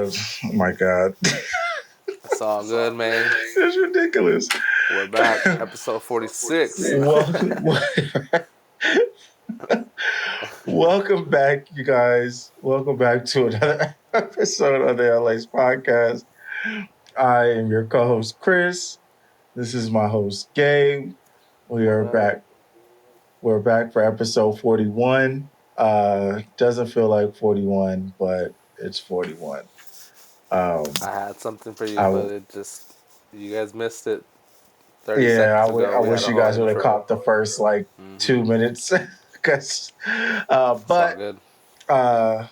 Oh my God. It's all good, man. It's ridiculous. We're back, episode 46. Welcome, welcome back, you guys. Welcome back to another episode of the Unlaced podcast. I am your co-host, Chris. This is my host, Gabe. We are back. We're back for episode 41. Doesn't feel like 41, but it's 41. I had something for you, I, but you guys missed it 30 Yeah, seconds ago. I We had wish a you whole guys would have intro. caught the first like 2 minutes, because, It's all but good. uh,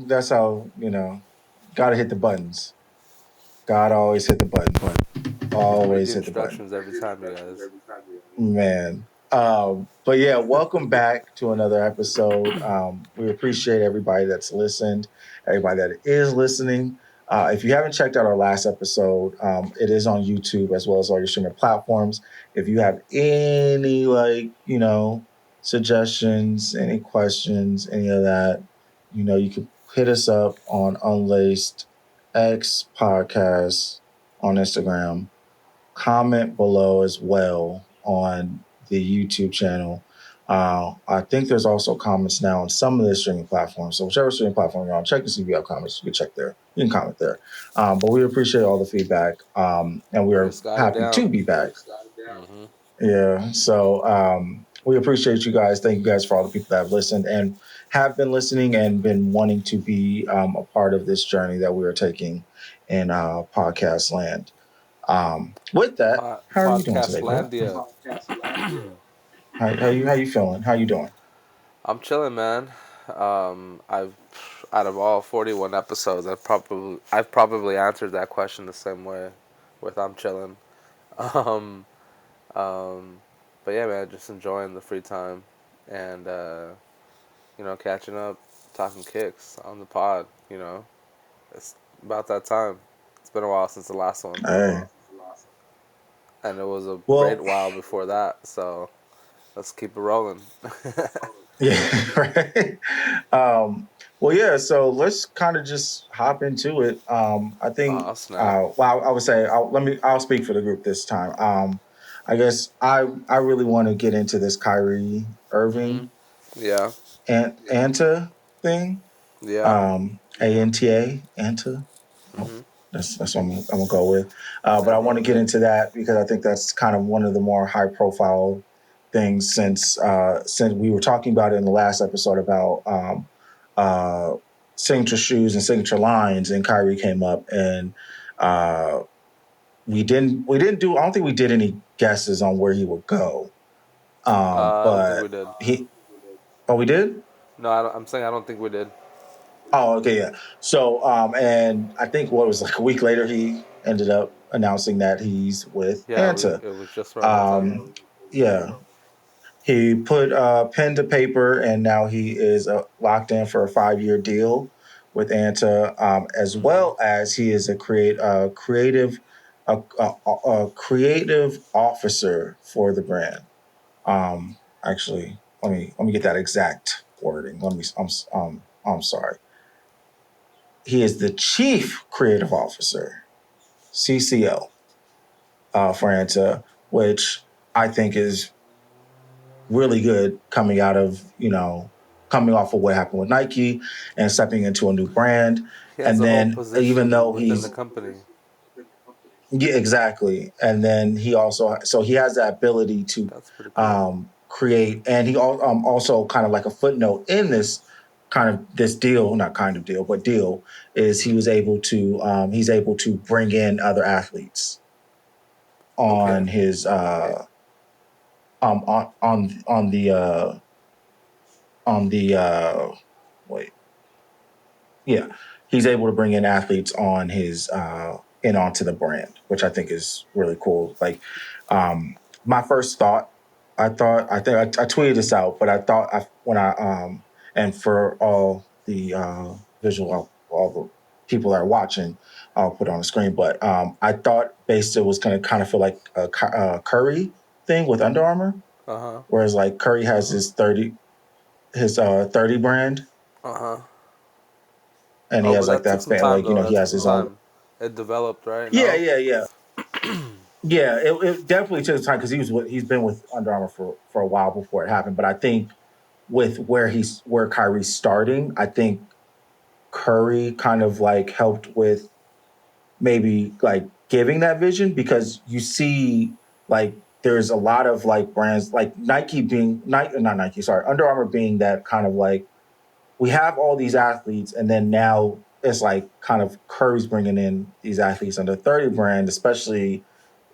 that's how gotta hit the buttons. God always hit the button. Read Always the hit the button, instructions every time, you guys. man. But yeah, welcome back to another episode. We appreciate everybody that's listened, everybody that is listening. If you haven't checked out our last episode, it is on YouTube as well as all your streaming platforms. If you have any suggestions, any questions, any of that, you can hit us up on Unlaced X Podcast on Instagram. Comment below as well on the YouTube channel. I think there's also comments now on some of the streaming platforms. So whichever streaming platform you're on, check to see if you have comments. You can check there. You can comment there. But we appreciate all the feedback, and we We are just got it happy to down. be back. Mm-hmm. Yeah. So we appreciate you guys. Thank you guys for all the people that have listened and have been listening and been wanting to be a part of this journey that we are taking in podcast land. With that, how are you doing today, bro? Podcastlandia. How you feeling? How you doing? I'm chilling, man. I've out of all 41 episodes, I've probably answered that question the same way, with I'm chilling. Um, um, but yeah, man, just enjoying the free time and catching up, talking kicks on the pod. It's about that time. It's been a while since the last one, Hey, and it was a great well, while before that. So let's keep it rolling. yeah, right. Well, yeah. So let's kind of just hop into it. I think. Oh snap! Well, I would say I'll speak for the group this time. I guess I really want to get into this Kyrie Mhm. Irving Yeah. Anta thing. Yeah. Anta. Mhm. That's what I'm gonna go with. But That I want to rolls. get into that because I think that's kind of one of the more high profile things since we were talking about it in the last episode about uh, signature shoes and signature lines, and Kyrie came up, and uh, we didn't do. I don't think we did any guesses on where he would go. I don't think we But did. we did. No, I'm saying I don't think we did. Oh, okay, yeah. So, and I think what was like a week later, he ended up announcing that he's with Yeah, Anta. it was just around that time. Um, yeah, he put pen to paper, and now he is locked in for a 5-year deal with Anta, as Mhm. well as he is a creative officer for the brand. Actually, let me get that exact wording. I'm sorry. He is the chief creative officer, CCO, for Anta, which I think is really good coming off of what happened with Nike and stepping into a new brand. He has And a whole then even position though within the he's company. yeah, exactly. And then he has that ability to That's pretty cool. create, and also kind of like a footnote in this kind of this deal, not kind of deal, but deal is Mhm. he's able to bring in other athletes Okay. on his on the on the wait yeah, he's able to bring in athletes on his in onto the brand, which I think is really cool. Like, my first thought, I think I tweeted this out, but I thought when I and for all the visual, all the people that are watching, I'll put it on the screen. But I thought based it was going to kind of feel like a Curry thing with Under Armour, Uh huh. whereas like Curry has his 30 brand, Uh huh. and he Oh, but has like that took that some fan, time like though. he That took has some his own. time. It developed, right? Yeah, No. yeah, yeah, yeah. It definitely took time because he's been with Under Armour for a while before it happened. But I think with where Kyrie's starting, I think Curry kind of like helped with maybe like giving that vision because you see like there's a lot of like brands like Nike being Nike, not Nike, sorry, Under Armour being that kind of like we have all these athletes, and then now it's like kind of Curry's bringing in these athletes under 30 brand, especially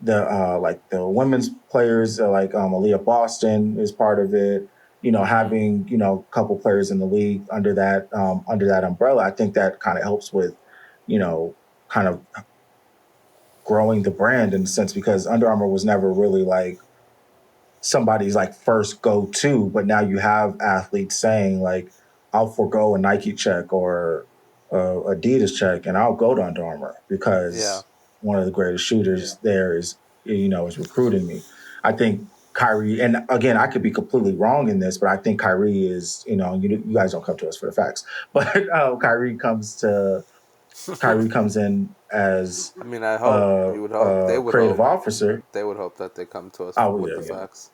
the like the women's players, like Aaliyah Boston is part of it. Mm-hmm. Having a couple players in the league under that umbrella, I think that kind of helps with you know kind of growing the brand in a sense because Under Armour was never really like somebody's like first go to, but now you have athletes saying like, I'll forego a Nike check or a Adidas check, and I'll go to Under Armour Yeah. because one of the greatest shooters there is recruiting me. I think Kyrie, and again, I could be completely wrong in this, but I think Kyrie is, you guys don't come to us for the facts, but Kyrie comes in as I mean, I hope a, you would hope they a would creative hope officer. they would hope that they come to us Oh with yeah, the yeah. facts.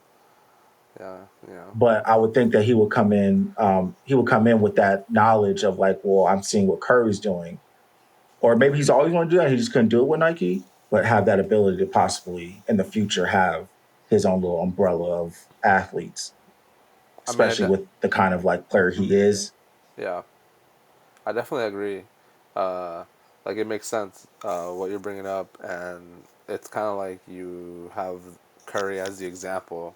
Yeah. Yeah. But I would think that he would come in. He would come in with that knowledge of like, well, I'm seeing what Curry's doing, or maybe he's always wanted to do that. He just couldn't do it with Nike, but have that ability to possibly in the future have his own little umbrella of athletes, I mean, especially with the kind of like player he is. yeah, I definitely agree. Uh, like it makes sense what you're bringing up, and it's kind of like you have Curry as the example.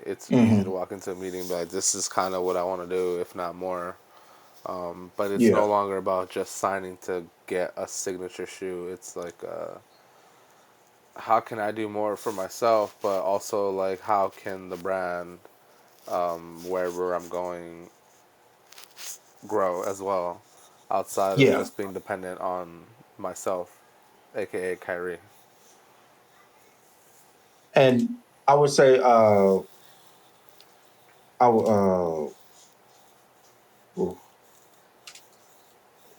It's easy to Hmm. walk into a meeting and be like, "This is kind of what I want to do, if not more." But it's no Yeah, longer about just signing to get a signature shoe. It's like, how can I do more for myself, but also like, how can the brand, wherever I'm going, grow as well, outside of yeah, just being dependent on myself, aka Kyrie. and I would say, I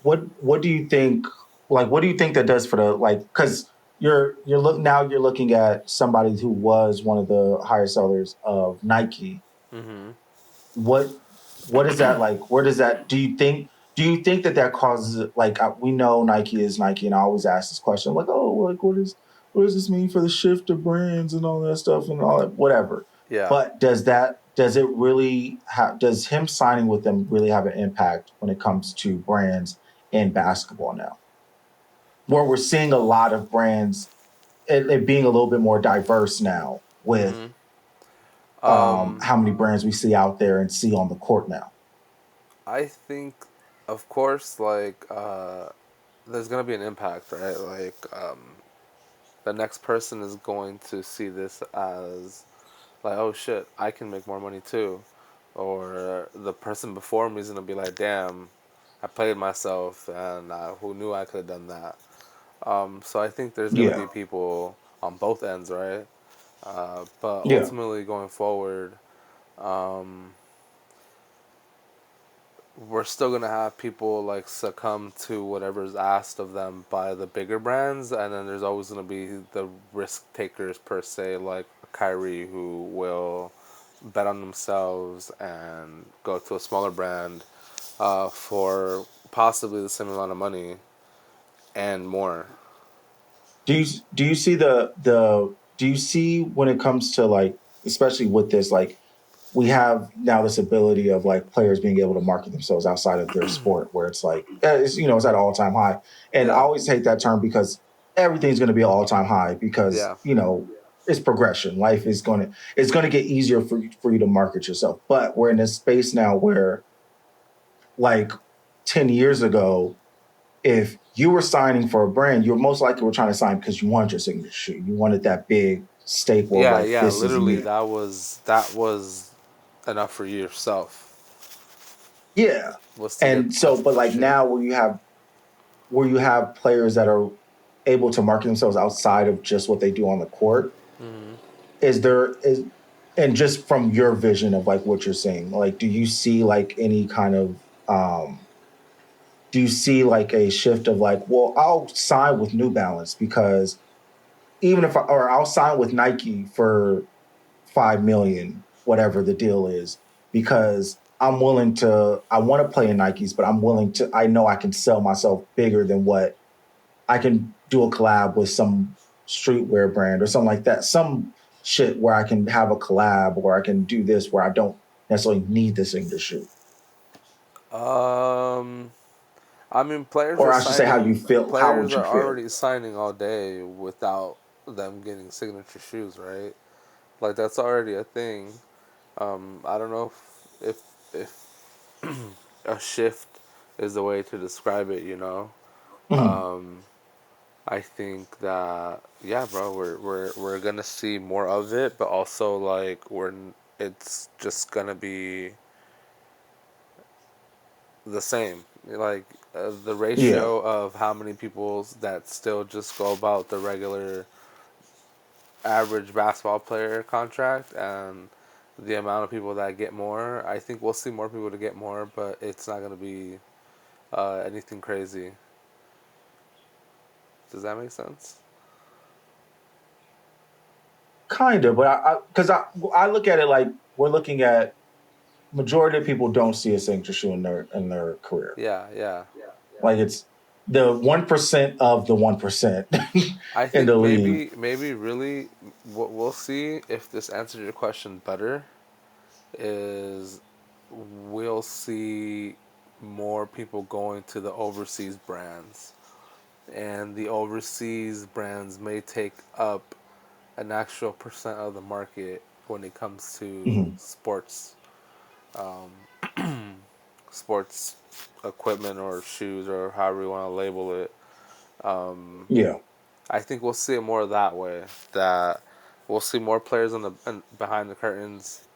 what do you think like what do you think that does for the like because you're looking at somebody who was one of the higher sellers of Nike. Mm-hmm. what what is that like? Where does that do you think that that causes like we know Nike is Nike, and I always ask this question like, oh, like what does this mean for the shift of brands and all that stuff and all that whatever. Yeah. But does it really have does him signing with them really have an impact when it comes to brands in basketball now, where we're seeing a lot of brands it being a little bit more diverse now with Mm-hmm. Um, how many brands we see out there and see on the court now. I think, of course, like there's gonna be an impact, right? Like the next person is going to see this as like, oh shit, I can make more money too, or the person before me is gonna be like, damn, I played myself, and who knew I could have done that. So I think there's gonna Yeah, be people on both ends, right? But yeah. ultimately, going forward, um, we're still gonna have people like succumb to whatever's asked of them by the bigger brands, and then there's always gonna be the risk takers per se, like Kyrie, who will bet on themselves and go to a smaller brand for possibly the same amount of money and more. Do you see the do you see when it comes to like especially with this like we have now this ability of like players being able to market themselves outside of their sport where it's like it's at an all-time high, and I Yeah, always hate that term because everything's going to be an all-time high because yeah, it's progression. Life is going to it's going to get easier for you to market yourself, but we're in this space now where like 10 years ago if you were signing for a brand, you were most likely were trying to sign because you wanted your signature shoe. You wanted that big staple of yeah, like yeah. this is Literally, me. that was enough for yourself. Yeah. Was to get And so, but a like shoe. now where you have players that are able to market themselves outside of just what they do on the court, Mm-hmm. is there is and just from your vision of like what you're seeing, like do you see like any kind of do you see like a shift of like, well, I'll sign with New Balance because even if I, or I'll sign with Nike for 5 million, whatever the deal is, because I'm willing to, I want to play in Nikes, but I'm willing to, I know I can sell myself bigger than what I can do a collab with some streetwear brand or something like that. Some shit where I can have a collab or I can do this where I don't necessarily need this English shoe. Um, I mean, players are Or I should say how you signing. feel, how Players would you are feel? already signing all day without them getting signature shoes, right? Like that's already a thing. I don't know if a shift is the way to describe it. You know, Mhm. I think that yeah, bro, we're gonna see more of it, but also like it's just gonna be the same. Like the Yeah. ratio of how many people that still just go about the regular average basketball player contract and the amount of people that get more. I think we'll see more people to get more, but it's not gonna be anything crazy. Does that make sense? Kind of, but because I look at it like we're looking at majority of people don't see a signature shoe in their career. Yeah, yeah. Like it's the 1% of the 1% I in think the league. maybe really what we'll see if this answers your question better is we'll see more people going to the overseas brands, and the overseas brands may take up an actual percent of the market when it comes to Mhm. sports equipment or shoes or however you want to label it. Yeah. I think we'll see it more that way. That we'll see more players behind the curtains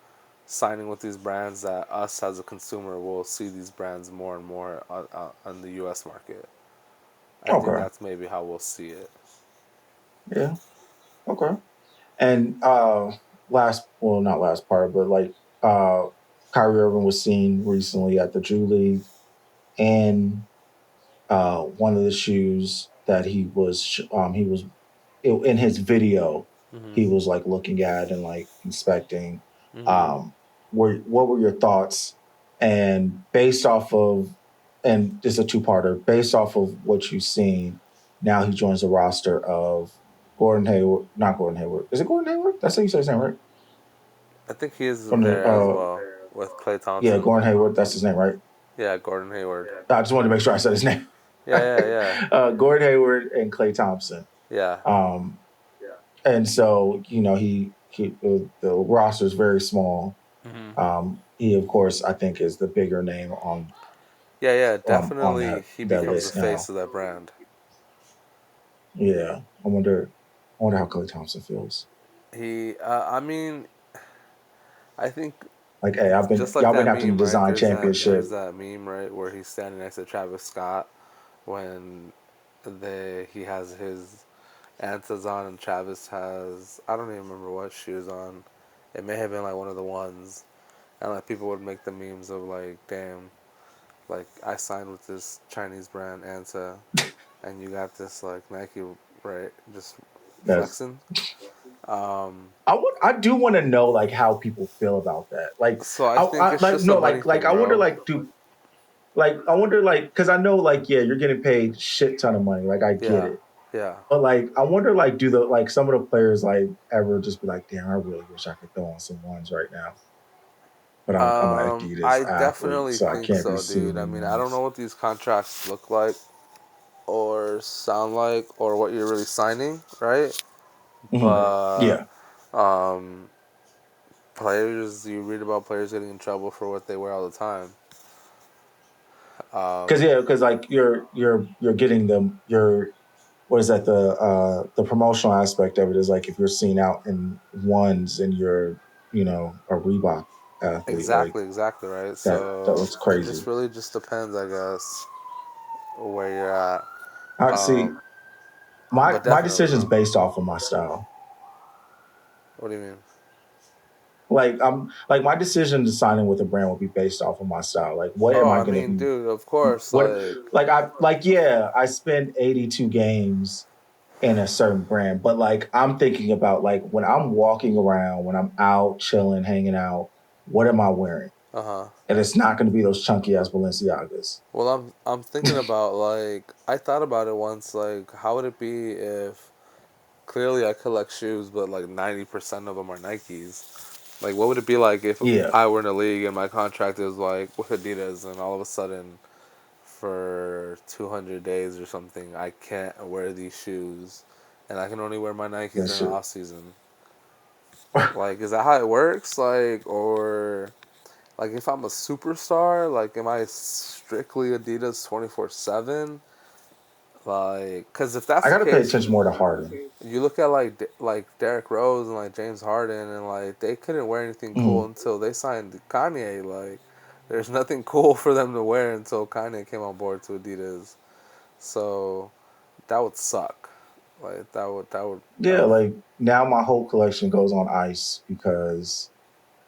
signing with these brands. That us as a consumer will see these brands more and more on the U.S. market. I think Okay. that's maybe how we'll see it. Yeah. Okay. And last, well, not last part, but like uh Kyrie Irving was seen recently at the Drew League, and one of the shoes that he was in his video Mm-hmm. he was like looking at and like inspecting. Mm-hmm. um what were your thoughts, and based off of, and this is a two-parter, based off of what you've seen, now he joins the roster of Gordon Hayward, not Gordon Hayward, is it Gordon Hayward, that's how you say his name, right? I think he is From the there as well with Clay yeah, Thompson. Gordon Hayward, that's his name, right? Yeah, Gordon Hayward. I just wanted to make sure I said his name. Yeah, yeah, yeah, Gordon Hayward and Clay Thompson. yeah. um and so the roster is very small. Mm-hmm. He of course I think is the bigger name Yeah, yeah. on Definitely, he that becomes the list face now. of that brand. Yeah, I wonder how Clay Thompson feels. I mean, I think Like, hey, just like y'all been that having to meme, right? design There's championship. that meme, right, where he's standing next to Travis Scott when he has his Antas on and Travis has I don't even remember what shoes on. It may have been like one of the ones, and like people would make the memes of like, damn, like I signed with this Chinese brand Anta, and you got this like Nike, right? Just That's flexing. Um, I do want to know like how people feel about that. Like so I think I it's like just a no money like thing, I wonder bro. like do like I wonder like because I know like yeah you're getting paid shit ton of money, like I get Yeah, it. yeah. But like, I wonder, like, do the like some of the players like ever just be like, "Damn, I really wish I could throw on some ones right now," but I'm an Adidas I athlete, definitely so I think can't be so, dude. I seeing mean, I don't these. know what these contracts look like or sound like or what you're really signing, right? Mhm. But Yeah, um, players, you read about players getting in trouble for what they wear all the time. Um, because like you're getting them. You're what is that the promotional aspect of it is like if you're seen out in ones and you're a Reebok athlete like exactly, right? that So looks it just crazy. really just depends, I guess, where you're at. I see Um, my but my definitely, decision's bro. based off of my style. What do you mean? Like I'm like my decision to signing with a brand will be based off of my style. Like what am Oh, I I gonna mean, be dude, of course, what like, like I like yeah, I spend 82 games in a certain brand, but like I'm thinking about like when I'm walking around, when I'm out chilling, hanging out, what am I wearing? uh huh. And it's not gonna be those chunky ass Balenciagas. Well, I'm thinking about like I thought about it once. Like, how would it be if clearly I collect shoes, but like 90% of them are Nikes? Like, what would it be like if Yeah, I were in a league and my contract is like with Adidas, and all of a sudden for 200 days or something, I can't wear these shoes, and I can only wear my Nikes that during the shit. off season. Like, is that how it works? Like, or like if I'm a superstar, like, am I strictly Adidas 24/7? Like, cause if that's I the gotta pay case, attention more to Harden. you look at like Derrick Rose and like James Harden, and like they couldn't wear anything cool Mm, until they signed Kanye. Like, there's nothing cool for them to wear until Kanye came on board to Adidas. So that would suck. Like that yeah, would. like now my whole collection goes on ice because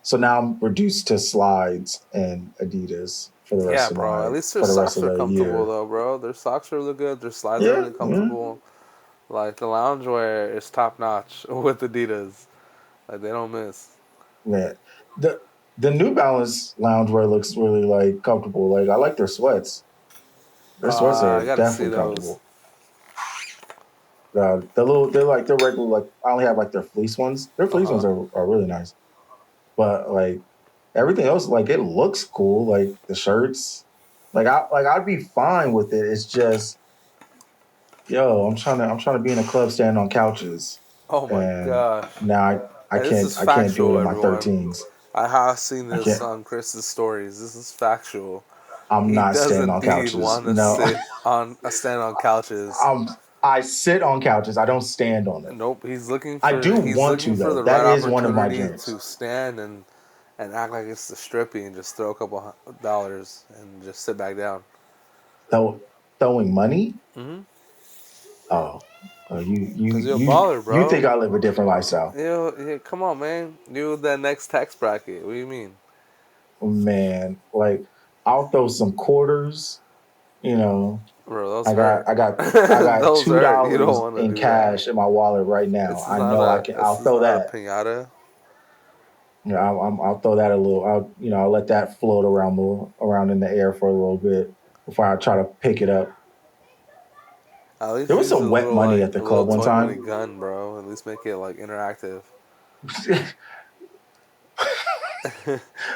so now I'm reduced to slides and Adidas Yeah, bro. At least their for the rest socks of are the comfortable year. though, bro. Their socks are really good. Their slides are Yeah, really yeah, comfortable. Like the loungewear is top notch with Adidas. Like they don't miss. man. The the New Balance loungewear looks really like comfortable. Like I like their sweats. Their sweats I are gotta see definitely those. comfortable. They're like they're regular like I only have like their fleece ones. Their Uh fleece ones huh. are really nice. But like everything else, like it looks cool. Like the shirts. I'd be fine with it. It's just yo, I'm trying to be in a club standing on couches. Oh my And gosh. now And this is I can't do it factual, in my everyone. 13s. I have seen I this can't on Chris's stories. This is factual. I'm He not does standing on indeed couches. want to No. stand on couches. I'm I sit on couches. I don't stand on them. Nope, I do he's want looking to for though. the That right is one of my opportunity dreams. to stand and act like it's the strippy and just throw a couple dollars and just sit back down. Though throwing money? Mm-hmm. Oh, Cause you're a baller, you think bro. I live a different lifestyle. Yeah, come on, man. You that next tax bracket. What do you mean, Man, like I'll throw some quarters, you know. bro? Those hurt. I got Those two hurt. You don't dollars want to in do that. cash in my wallet right now. I know I can I'll This is throw not a that. pinata. You know, I'll throw that a little. I'll let that float around in the air for a little bit before I try to pick it up. At least There was use some wet money at the a little club one toy money time. gun, bro. At least make it like interactive.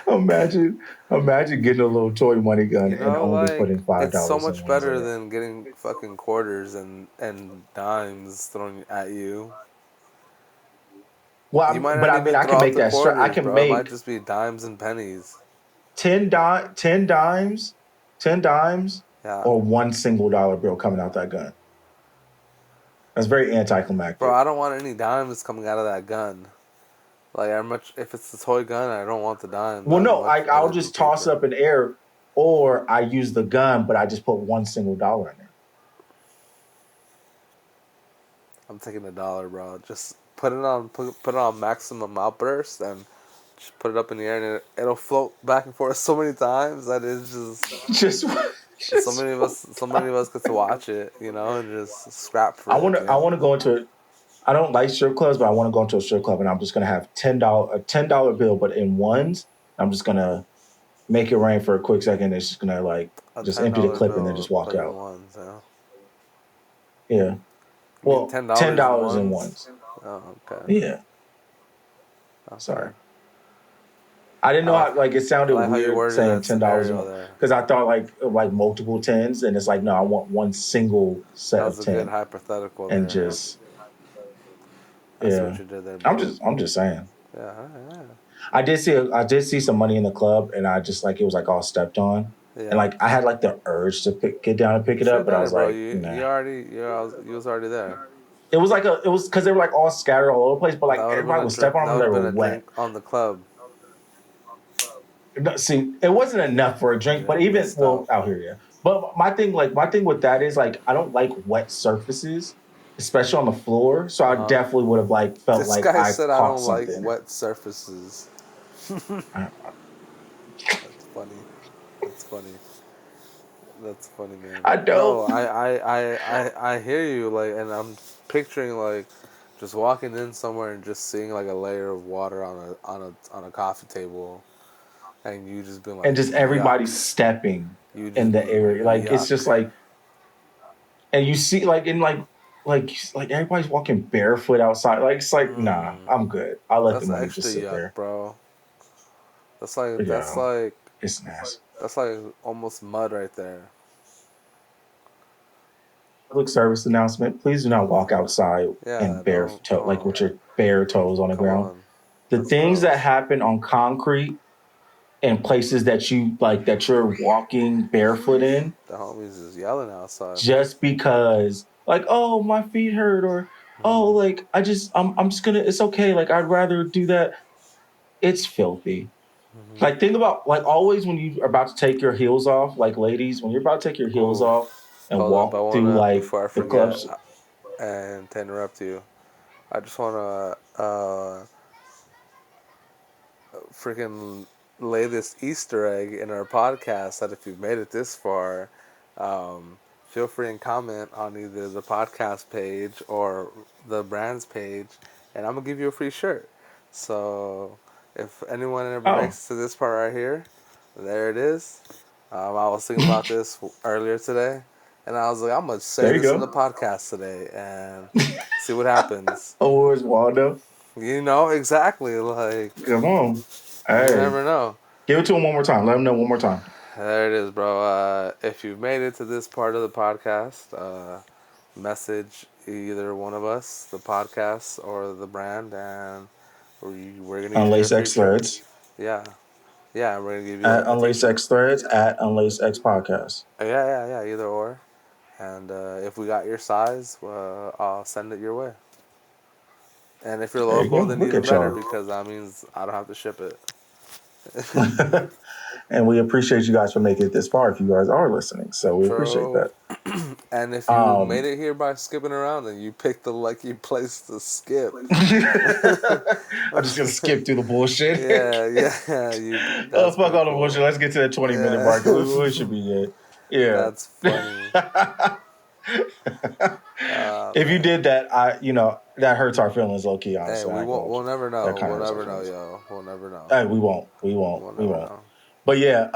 imagine, imagine getting a little toy money gun You and know, only like putting five it's so dollars in much ones in better it. than getting fucking quarters and dimes thrown at you. Well, You might but not I mean, even I throw can out make the that. I quarters, can bro. It might make just be dimes and pennies. 10 dimes, 10 dimes, Yeah, or one single dollar bill coming out that gun. That's very bro. anticlimactic. I don't want any dimes coming out of that gun. Like I much if it's a toy gun, I don't want the dimes. Well, I'd no, much I'll rather do just toss paper. up in air, or I use the gun, but I just put one single dollar in there. I'm taking $1, bro. Just put it on maximum outburst and just put it up in the air and it'll float back and forth so many times that it's just just, just. so many of us get to watch it, and just scrap for it at the I end. want to go into. I don't like strip clubs, but I want to go into a strip club, and I'm just gonna have $10 bill, but in ones. I'm just gonna make it rain for a quick second. It's just gonna like A just ten empty the dollar clip and then bill, just walk but in out. ones, yeah. Yeah. You mean Well, ten ten dollars in dollars in ones? ones. Oh, okay, Yeah. okay. Sorry. I didn't I know like how like it I sounded like how you weird worded saying that $10 in scenario one there. because I thought like multiple tens, and it's like no, I want one single That set was of a good 10 hypothetical and there. just I see what yeah. you did there, bro. I'm just saying. Yeah, yeah, I did see some money in the club, and I just like it was like all stepped on, and yeah. like I had like the urge to get down and pick You it should up, have but I done it, was bro. like nah. You was already there. It was because they were like all scattered all over the place, but That like would have been everybody a was drink. stepping on That them, would they have were been a wet. drink on the club. No, see, it wasn't enough for a drink, Yeah, but you even missed well out. out here, yeah. But my thing with that is like I don't like wet surfaces, especially on the floor. So Uh I huh. definitely would have like felt This like guy I said I caught don't like something. wet surfaces. I, That's funny. That's funny. That's funny, man. I No, don't. I hear you. Like, and I'm picturing like just walking in somewhere and just seeing like a layer of water on a coffee table, and you just been And like, just yuck. everybody stepping You in just the been like, area. Like it's yuck. just like, and you see like in like everybody's walking barefoot outside. Like it's like, nah, Mm, I'm good. I'll let the that's money extra just sit yuck, there. bro. That's like that's Yeah, like it's nasty. that's like almost mud right there. Public service announcement: please do not walk outside in Yeah, bare toe, like with your bare toes on the come ground. on. The That's things that gross. happen on concrete and places that you like that you're walking barefoot in The homies is yelling outside. just because like, oh, my feet hurt, or oh, Hmm. like I'm just gonna, it's okay, like I'd rather do that. It's filthy. Hmm. Like think about like always when you are about to take your heels off, like ladies, when you're about to take your heels Ooh, off and hold up. I walk through wanna like before I the forget clubs. and to interrupt you. I just wanna freaking lay this Easter egg in our podcast that if you've made it this far, um, feel free and comment on either the podcast page or the brand's page, and I'm gonna give you a free shirt. So if anyone ever Oh, makes it to this part right here, there it is. I was thinking about this earlier today, and I was like, I'm gonna say there you this in the go. podcast today and see what happens. Oh, where's Waldo? You know exactly, like Come on. you Hey, never know. give it to him one more time. Let him know one more time. There it is, bro. If you've made it to this part of the podcast, message either one of us, the podcast or the brand, and we're gonna give you a Unlace free X shirt. Threads Yeah, yeah, we're gonna give you at a Unlace t-shirt. X Threads at Unlace X Podcast. Yeah. Either or, and if we got your size, I'll send it your way. And if you're There you local, go. then Look even at better y'all. because that means I don't have to ship it. And we appreciate you guys for making it this far if you guys are listening. So we appreciate True. that. And if you made Um, it here by skipping around, then you picked the lucky place to skip. I'm just gonna skip through the bullshit. Yeah. You. Oh, That's fuck pretty all the bullshit. cool. Let's get to that 20-minute Yeah. mark. We should be good. Yeah. That's funny. If you Man. did that, that hurts our feelings low key, Hey, honestly. I we ain't won't. gonna hold We'll you. never That know. kind of We'll hurts our never know, feelings. yo. We'll never know. Hey, we won't. We won't. We'll We never won't. know. But yeah,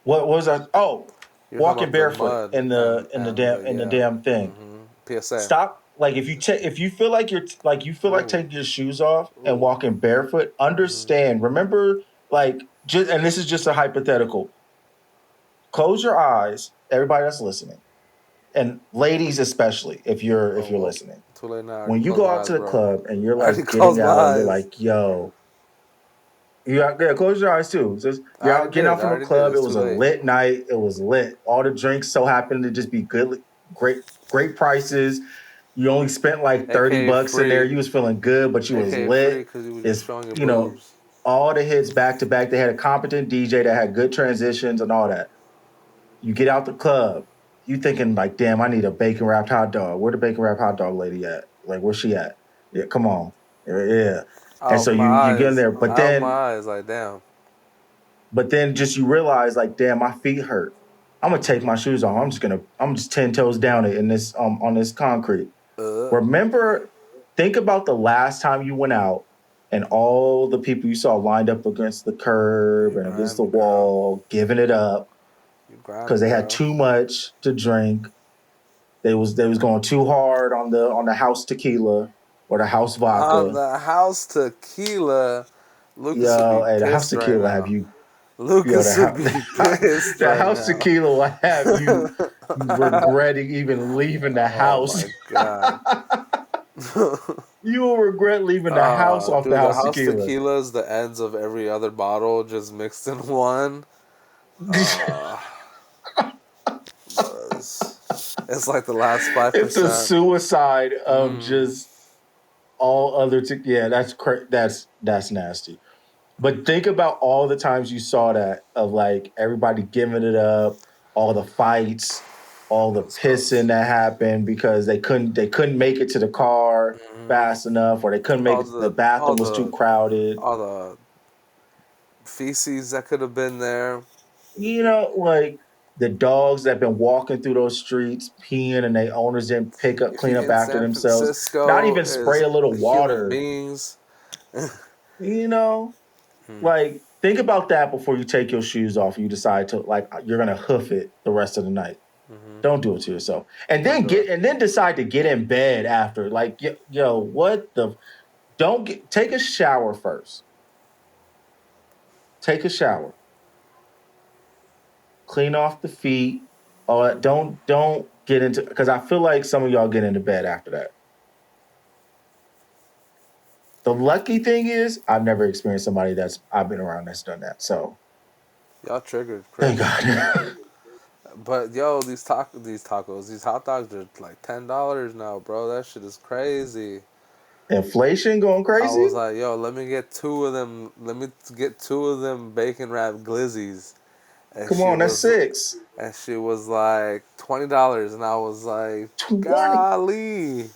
what was that? Oh, You're talking walking about the barefoot mud in the and in the and damn the in the yeah. damn thing. Mhm. PSA. Stop. Like if you feel like you feel like Ooh. taking your shoes off and Ooh. walking barefoot, Mhm. understand. Remember, like just, and this is just a hypothetical. Close your eyes, everybody that's listening, and ladies especially, if Oh you're well. listening. Too late now. I already When you closed go my out eyes, to the bro. club and you're I already like closed getting my out and you're eyes. like, yo, yeah, close your eyes too. Just I you're already out getting did. out I from a already did. club. It It's too was a late. lit night. It was lit. All the drinks so happened to just be good, great prices. You only spent like 30 AKA bucks in there. free. You was feeling good, but you was AKA free lit. because you was just It's showing your you know, boobs. all the hits back to back. They had a competent DJ that had good transitions and all that. You get out the club, you thinking like, damn, I need a bacon wrapped hot dog. Where the bacon wrapped hot dog lady at? Like, where's she at? Yeah, come on. Yeah. I And so opened my you get in eyes. there, I opened my eyes like damn. but then just you realize like, damn, my feet hurt. I'm gonna take Mm-hmm. my shoes off. I'm just 10 toes down it in this on this concrete. Uh, Remember, think about the last time you went out and all the people you saw lined up against the curb you and against the grimy girl. wall, giving it up You grimy because they had girl. too much to drink. They was going too hard on the house tequila or the house On vodka. the house tequila, Lucas would Yo, be hey, the house pissed right tequila have now. you. Yo, Lucas would be pissed the right house now. tequila will have you regretting even leaving the Oh house. my god. You will regret leaving the house off the Dude, the house house tequila. tequila is the ends of every other bottle just mixed in one. Uh, it's like the last It's a 5%. suicide of Mm, just all other. Yeah, that's nasty. But think about all the times you saw that of like everybody giving it up, all the fights, all the that's gross. pissing that happened because they couldn't make it to the car Hmm. fast enough, or they couldn't make All it. The the, all bathroom was too the, crowded. all the feces that could have been there. Like the dogs that been walking through those streets peeing and they owners didn't clean up In after San themselves, not Francisco even spray is a little human water. beings. You know, Hmm. like think about that before you take your shoes off and you decide to like you're gonna hoof it the rest of the night. Hmm. Don't do it to yourself, and Don't then do it. decide to get in bed after. Like, what the? Don't take a shower first. Take a shower, clean off the feet. All that. Don't get into because I feel like some of y'all get into bed after that. The lucky thing is I've never experienced somebody that's I've been around that's done that. So Y'all triggered, thank Chris. God. But yo, these hot dogs are like $10 now, bro. That shit is crazy. Inflation going I was crazy. like, yo, let me get two of them. Let me get two of them bacon wrap glizzies, and Come on, that's six. she was like $20, and I was like, 20. golly.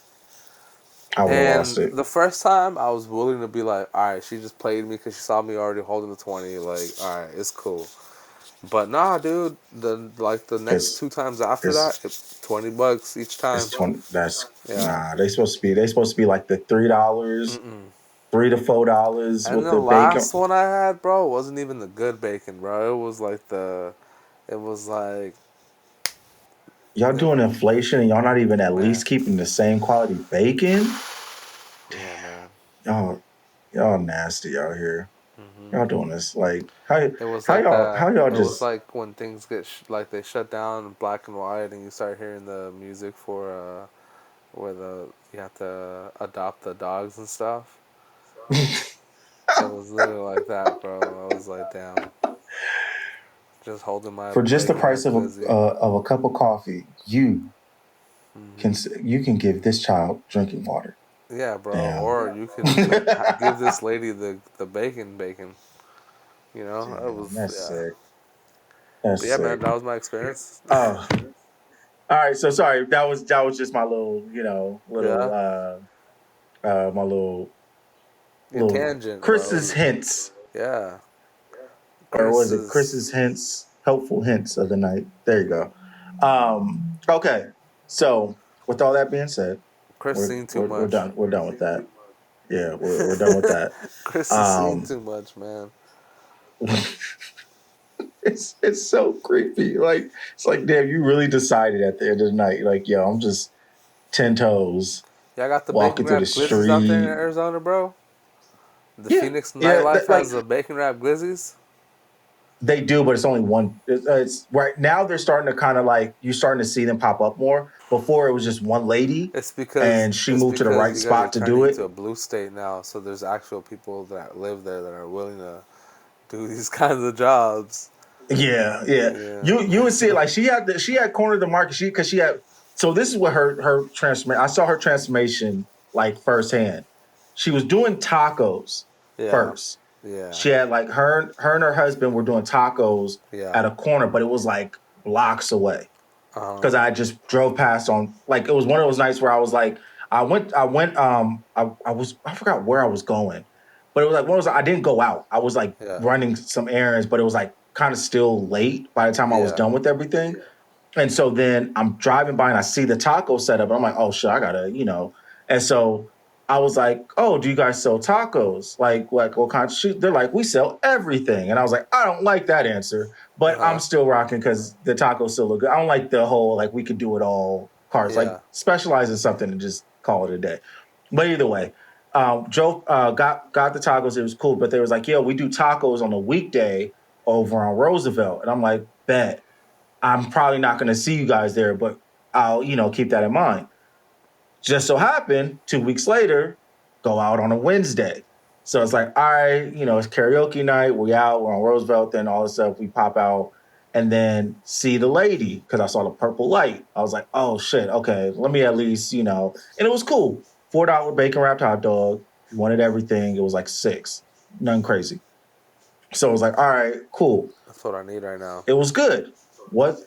I would have lost And it. the first time, I was willing to be like, all right, she just played me because she saw me already holding the 20. Like, all right, it's cool. But nah, dude, the next It's two times after it's that, it's $20 each time. it's 20. That's Yeah. nah. They supposed to be like the $3, Mm-mm. $3 to $4 And with the the bacon. last one I had, bro, wasn't even the good bacon, bro. It was like, Y'all you doing know, inflation and y'all not even at man. least keeping the same quality bacon. Yeah, man. Y'all nasty out here. Hmm. Y'all doing this like how It was how like y'all that. how y'all It was just like when things get like they shut down in black and white, and you start hearing the music for where the you have to adopt the dogs and stuff. It was literally like that, bro. I was like, damn, just holding my for just the bacon price wrap of glizzy. a cup of coffee, Hmm. you can give this child drinking water. Yeah, bro. Damn. Or you can give this lady the bacon. You know, it Damn, was that's yeah. sick. But That's yeah, man, sick. that was my experience. Oh, all right. So sorry. That was just my little, Yeah, my your little tangent, Chris's bro. hints, Yeah, or Chris was it Chris's is hints? Helpful hints of the night. There you go. Okay. So with all that being said, Chris we're seen too we're, we're much. done. We're done with that. Yeah, we're done with that. Chris has seen Um, too much, man. it's so creepy. Like it's like, damn, you really decided at the end of the night, like, yo, I'm just 10 toes Y'all got the bacon walking through the wrap glizzies out there in street. Arizona, bro. The Yeah, Phoenix yeah, nightlife like has the bacon wrap glizzies. they do, but it's only one. It's right now they're starting to kind of like you're starting to see them pop up more. Before it was just one lady, and she It's moved to the because right you guys are spot to turning do into it. a blue state now. So there's actual people that live there that are willing to do these kinds of jobs. Yeah, yeah. Yeah. You would see it like she had cornered the market. Because she had so this is what her transformation. I saw her transformation like firsthand. She was doing tacos Yeah. first. Yeah. She had like her and her husband were doing tacos Yeah. at a corner, but it was like blocks away Uh huh. because I just drove past on like it was one of those nights where I was like I forgot where I was going, but it was like one of those I didn't go out. I was like Yeah. running some errands, but it was like kind of still late by the time I was Yeah. done with everything. And so then I'm driving by and I see the taco setup. And I'm like, oh shit, I gotta. And so I was like, oh, do you guys sell tacos? Like what kind of shit? They're like, we sell everything. And I was like, I don't like that answer, Uh but I'm huh. still rocking because the tacos still look good. I don't like the whole like we could do it all cards. Like Yeah. specialize in something and just call it a day. But either way, Joe got the tacos. It was cool, but they was like, yo, we do tacos on a weekday over on Roosevelt. And I'm like, bet. I'm probably not going to see you guys there, but I'll, keep that in mind. Just so happened, 2 weeks later, go out on a Wednesday. So it's like, all right, it's karaoke night. We out, we're on Roosevelt, then all this stuff, we pop out and then see the lady because I saw the purple light. I was like, oh shit, okay, let me at least, and it was cool. $4 bacon wrapped hot dog. You wanted everything. It was like six, nothing crazy. So I was like, all right, cool. That's what I need right now. It was good. What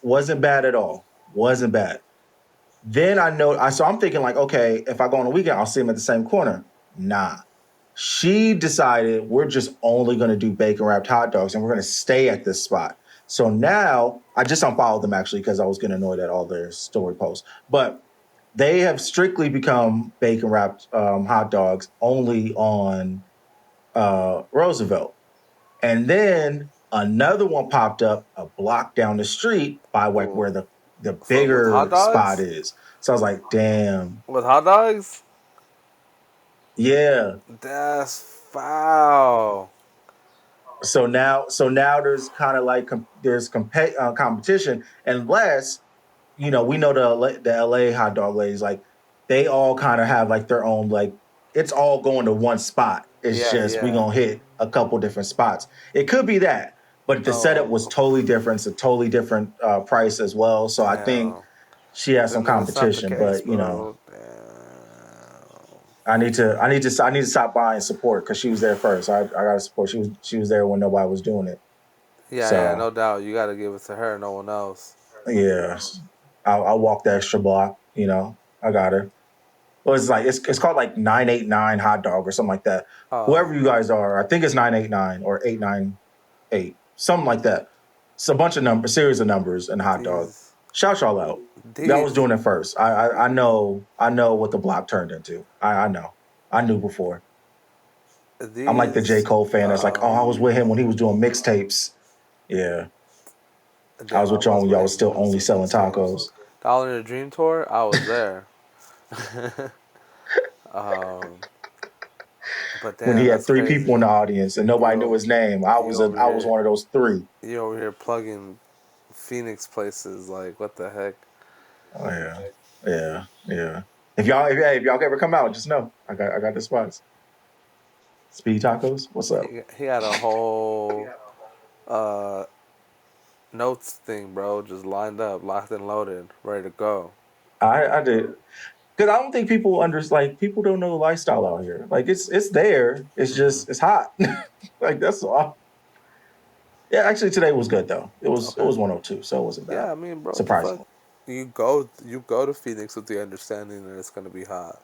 wasn't bad at all. Wasn't bad. Then so I'm thinking like, okay, if I go on the weekend, I'll see him at the same corner. Nah. She decided we're just only going to do bacon wrapped hot dogs and we're going to stay at this spot. So now I just unfollowed them actually because I was getting annoyed at all their story posts. But they have strictly become bacon wrapped hot dogs only on Roosevelt. And then another one popped up a block down the street by like Ooh. where the With hot bigger spot dogs? is. So I was like, damn, With hot dogs? yeah. That's foul. So now there's kind of like there's competition, unless we know the LA hot dog ladies, like they all kind of have like their own, like it's all going to one spot. It's Yeah, just we yeah. gonna hit a couple different spots. It could be that, but the setup was Oh, totally different. It's a totally different price as well. So I think damn. she has some Then that's not the competition, case, but bro. Damn. I need to stop by and support because she was there first. I gotta support. She was there when nobody was doing it. Yeah, yeah, So no doubt. You got to give it to her, no one else. yeah, I'll walk the extra block. I got her. Well, it's like it's called like 989 hot dog or something like that. Whoever Oh, you guys are, I think it's 989 or 898, something like that. It's a bunch of numbers, series of numbers and hot dog. these, Shout y'all out. Y'all was these, doing it first. I know what the block turned into. I know. I knew before. I'm like the J. these, Cole fan that's like, oh, I was with him when he was doing mixtapes. Yeah. I damn, was I with y'all was when with y'all was him when still he was only doing selling mixtapes. tacos. Dollar in a Dream Tour, I was there. um, but When he damn, had that's three people in crazy. the audience and nobody knew You his name. I you was over I was here, one of those three. you over here plugging Phoenix places. Like, what the heck? Oh yeah, yeah, yeah. If y'all ever come out, just know I got the spots. Speed tacos, what's up? He had a whole uh notes thing, bro, just lined up, locked and loaded, ready to go. I did because I don't think people like people don't know the lifestyle out here. Like it's there. It's Hmm. just it's hot. Like that's all. Yeah, actually today was good though. It Okay. was 102, so it wasn't bad. Yeah, I mean, bro, what the fuck? Surprisingly. You go to Phoenix with the understanding that it's gonna be hot.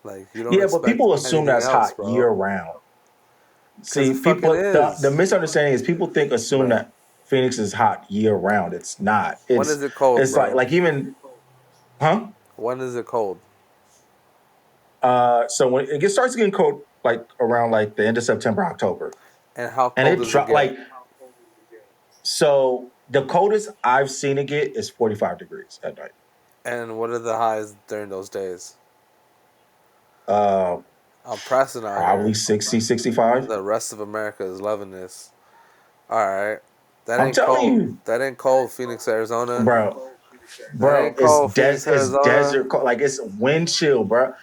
Like, you don't Yeah, but expect people assume anything that's else, hot year bro. round. Cause See, it fucking people the is, misunderstanding is people assume bro. that Phoenix is hot year round. It's not. When It's is it cold, it's like bro? even huh? When is it cold? So when starts getting cold, like around like the end of September, October, And how and cold it does it drop get? like so. The coldest I've seen it get is 45 degrees at night. And what are the highs during those days? Uh, I'm pressing out Probably here. 60, 65. The rest of America is loving this. All right, that I'm ain't telling cold. you, That ain't cold, Phoenix, Arizona. bro, That bro. ain't cold, Phoenix, It's Arizona. desert, like it's wind chill, bro.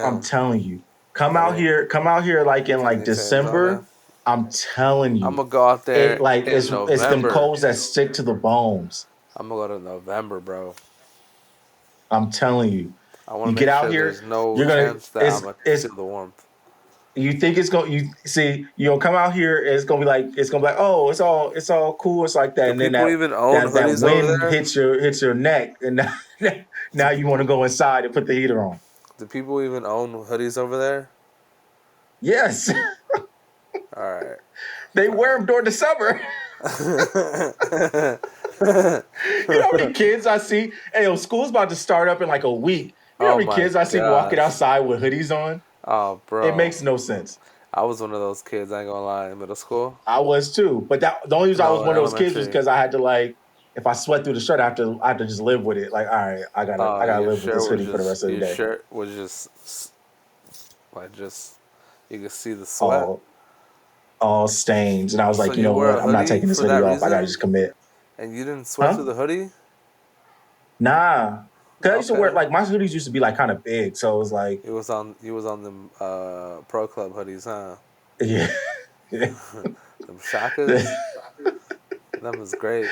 I'm Damn, telling you, that ain't come out here, like in like Phoenix, Arizona. December. I'm telling I'm you, gonna go out it there like in it's them November. colds that stick to the bones. I'm gonna go to November, bro. I'm telling you, I want you to get make out sure here, there's no you're gonna chance that I'm gonna it's feel the warmth. you think it's going you see you'll come out here and it's gonna be like, oh, it's all cool, it's like that, Do and then people that even own that hoodies over wind there? hits your neck, and Do now you want to people go inside and put the heater on. do people even own hoodies over there? Yes. All right, They all wear them during the summer. You know how many right. kids I see? Hey, yo, school's about to start up in like a week. You know how Oh many my kids I see walking gosh. outside with hoodies on? Oh, It bro. makes no sense. I was one of those kids, I ain't gonna lie, in middle school. I was too, but the only reason I was No, one of those kids was elementary. because I had to, like, if I sweat through the shirt, I have to just live with it. Like, all right, I gotta live with this hoodie for the rest of the Your day. shirt was just like just you could see the sweat. All all stains, and I was So like, you you know wear what? a I'm not hoodie taking this for hoodie that off. I gotta reason, just commit. and you didn't sweat through Huh? the hoodie. Nah, because I used to wear, Okay, like, my hoodies used to be like kind of big, so it was like, he was on them pro club hoodies, huh? yeah. Them shakas. Them was great,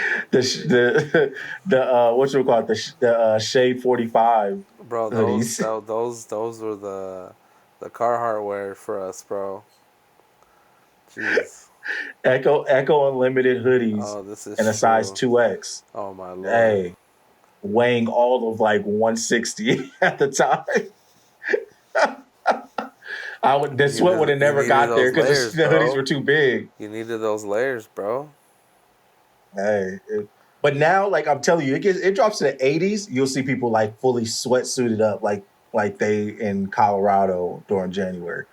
What you call it, the Shade 45 bro. hoodies. Those were the Carhartt wear for us, bro. Jeez. Echo Unlimited hoodies Oh, this in is a size true. 2X. Oh my lord. Hey, weighing all of like 160 at the time. The sweat would have You never needed got there those because layers, the hoodies bro. were too big. You needed those layers, bro. Hey, but now, like I'm telling you, it drops to the 80s. You'll see people like fully sweatsuited up, like they in Colorado during January.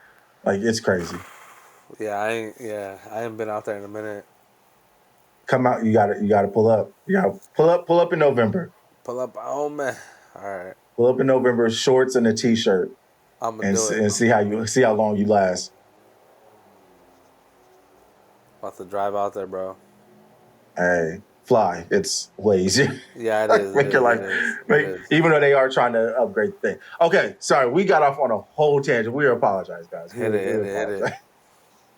Like it's crazy. I ain't been out there in a minute. Come out, you gotta pull up. You gotta pull up in November. Pull up, oh man. All right, Pull up in November, shorts and a t-shirt, I'm gonna and do it. see how long you last. About to drive out there, bro. Hey, fly. It's way easier. Yeah, it Like, is. make your life, It make is. even though they are trying to upgrade the thing. Okay, sorry, we got off on a whole tangent. We apologize, guys. Hit it, We hit it, hit it.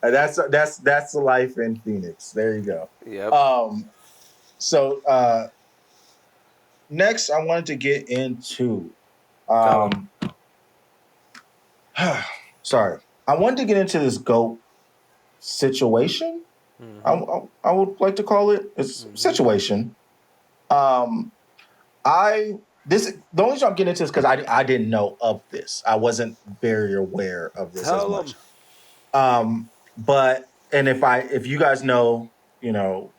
apologize. That's the life in Phoenix. There you go. Yep. Um, so next I wanted to get into Tell him. um sorry. I wanted to get into this GOAT situation. Mm-hmm. I would like to call it. It's Mm-hmm. situation. Um I this the only reason I'm getting into this because I didn't know of this. I wasn't very aware of this as Tell him. much. But and if you guys know, you know,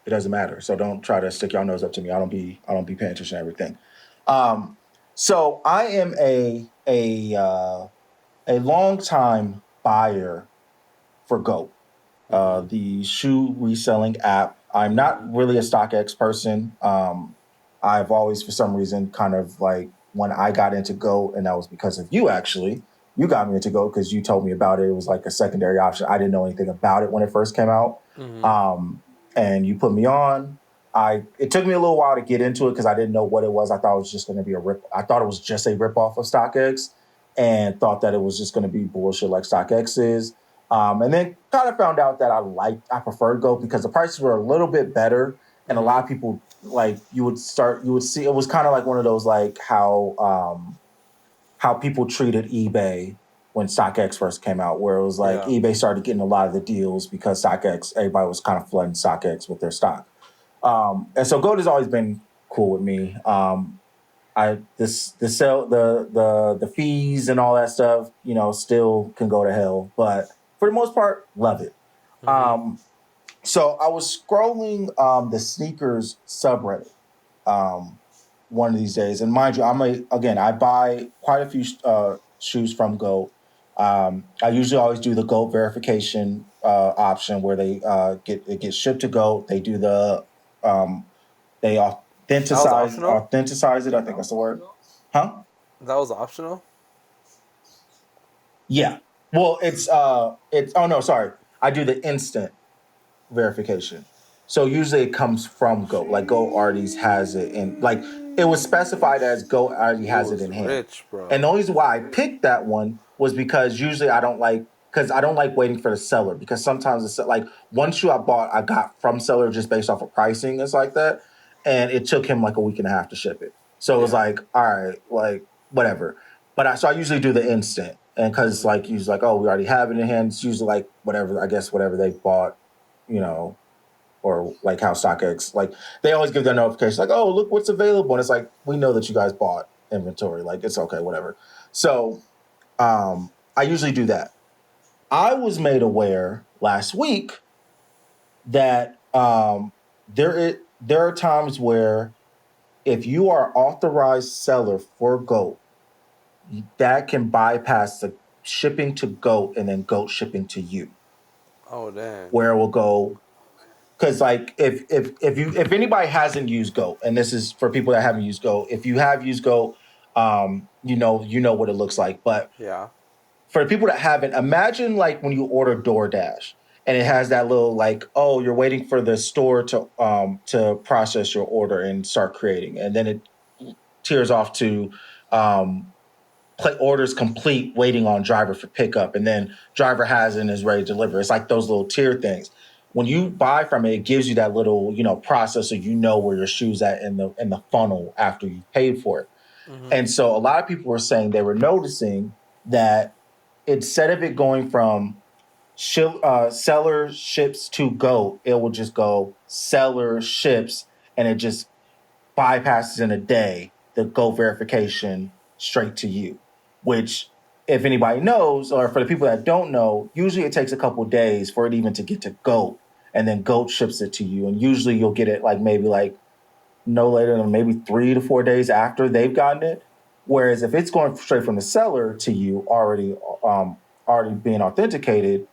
it doesn't matter. So don't try to stick your nose up to me. I don't be paying attention to everything. Um, so I am a long time buyer for GOAT, Mm-hmm. the shoe reselling app. I'm not Mm-hmm. really a StockX person. I've always, for some reason, kind of like when I got into GOAT, and that was because of you actually. You got me into GOAT because you told me about it. It was like a secondary option. I didn't know anything about it when it first came out. Mm-hmm. And you put me on. It took me a little while to get into it because I didn't know what it was. I thought it was just going to be a rip. I thought it was just a rip off of StockX, and thought that it was just going to be bullshit like StockX is. And then kind of found out that I preferred Go because the prices were a little bit better, and a Mm-hmm. lot of people like you would see it was kind of like one of those like how people treated eBay when StockX first came out, where it was like Yeah. eBay started getting a lot of the deals because StockX, everybody was kind of flooding StockX with their stock. And so gold has always been cool with me. I this the sell the fees and all that stuff, you know, still can go to hell, but for the most part, love it. Mm-hmm. Um, so I was scrolling the sneakers subreddit um, one of these days. And mind you, I buy quite a few shoes from Goat. I usually always do the Goat verification option where they get it gets shipped to Goat. They do um, they That was optional. authenticize it. I think that's the word, huh? That was optional. Yeah. Well, it's oh no, sorry. I do the instant verification. So usually it comes from Go. Like Go already has it in like it was specified as Go already You has it was in hand. rich, bro. And the only reason why I picked that one was because usually I don't like waiting for the seller because sometimes it's like one shoe I bought I got from seller just based off of pricing and like that. And it took him like a week and a half to ship it. So it was Yeah. like, all right, like whatever. But so I usually do the instant. And because Mm-hmm. like he's like, oh, we already have it in hand. It's usually like whatever, I guess whatever they bought, you know, or like how StockX, like they always give their notification, like, oh, look what's available. And it's like, we know that you guys bought inventory. Like, it's okay, whatever. So I usually do that. I was made aware last week that there are times where if you are authorized seller for GOAT, that can bypass the shipping to GOAT and then GOAT shipping to you, Oh dang. where it will go because like if anybody hasn't used Go, and this is for people that haven't used Go, if you have used Go, you know what it looks like. But Yeah. for people that haven't, imagine like when you order DoorDash and it has that little like, oh, you're waiting for the store to process your order and start creating, and then it tears off to um, play orders complete, waiting on driver for pickup, and then driver has it and is ready to deliver. It's like those little tier things. When you Mm-hmm. buy from it, it gives you that little, process so you know where your shoe's at in the funnel after you paid for it. Mm-hmm. And so a lot of people were saying they were noticing that instead of it going from seller ships to go, it will just go seller ships, and it just bypasses in a day the go verification straight to you, which if anybody knows, or for the people that don't know, usually it takes a couple days for it even to get to goat, and then goat ships it to you, and usually you'll get it like maybe like no later than maybe 3 to 4 days after they've gotten it. Whereas if it's going straight from the seller to you um, already being authenticated,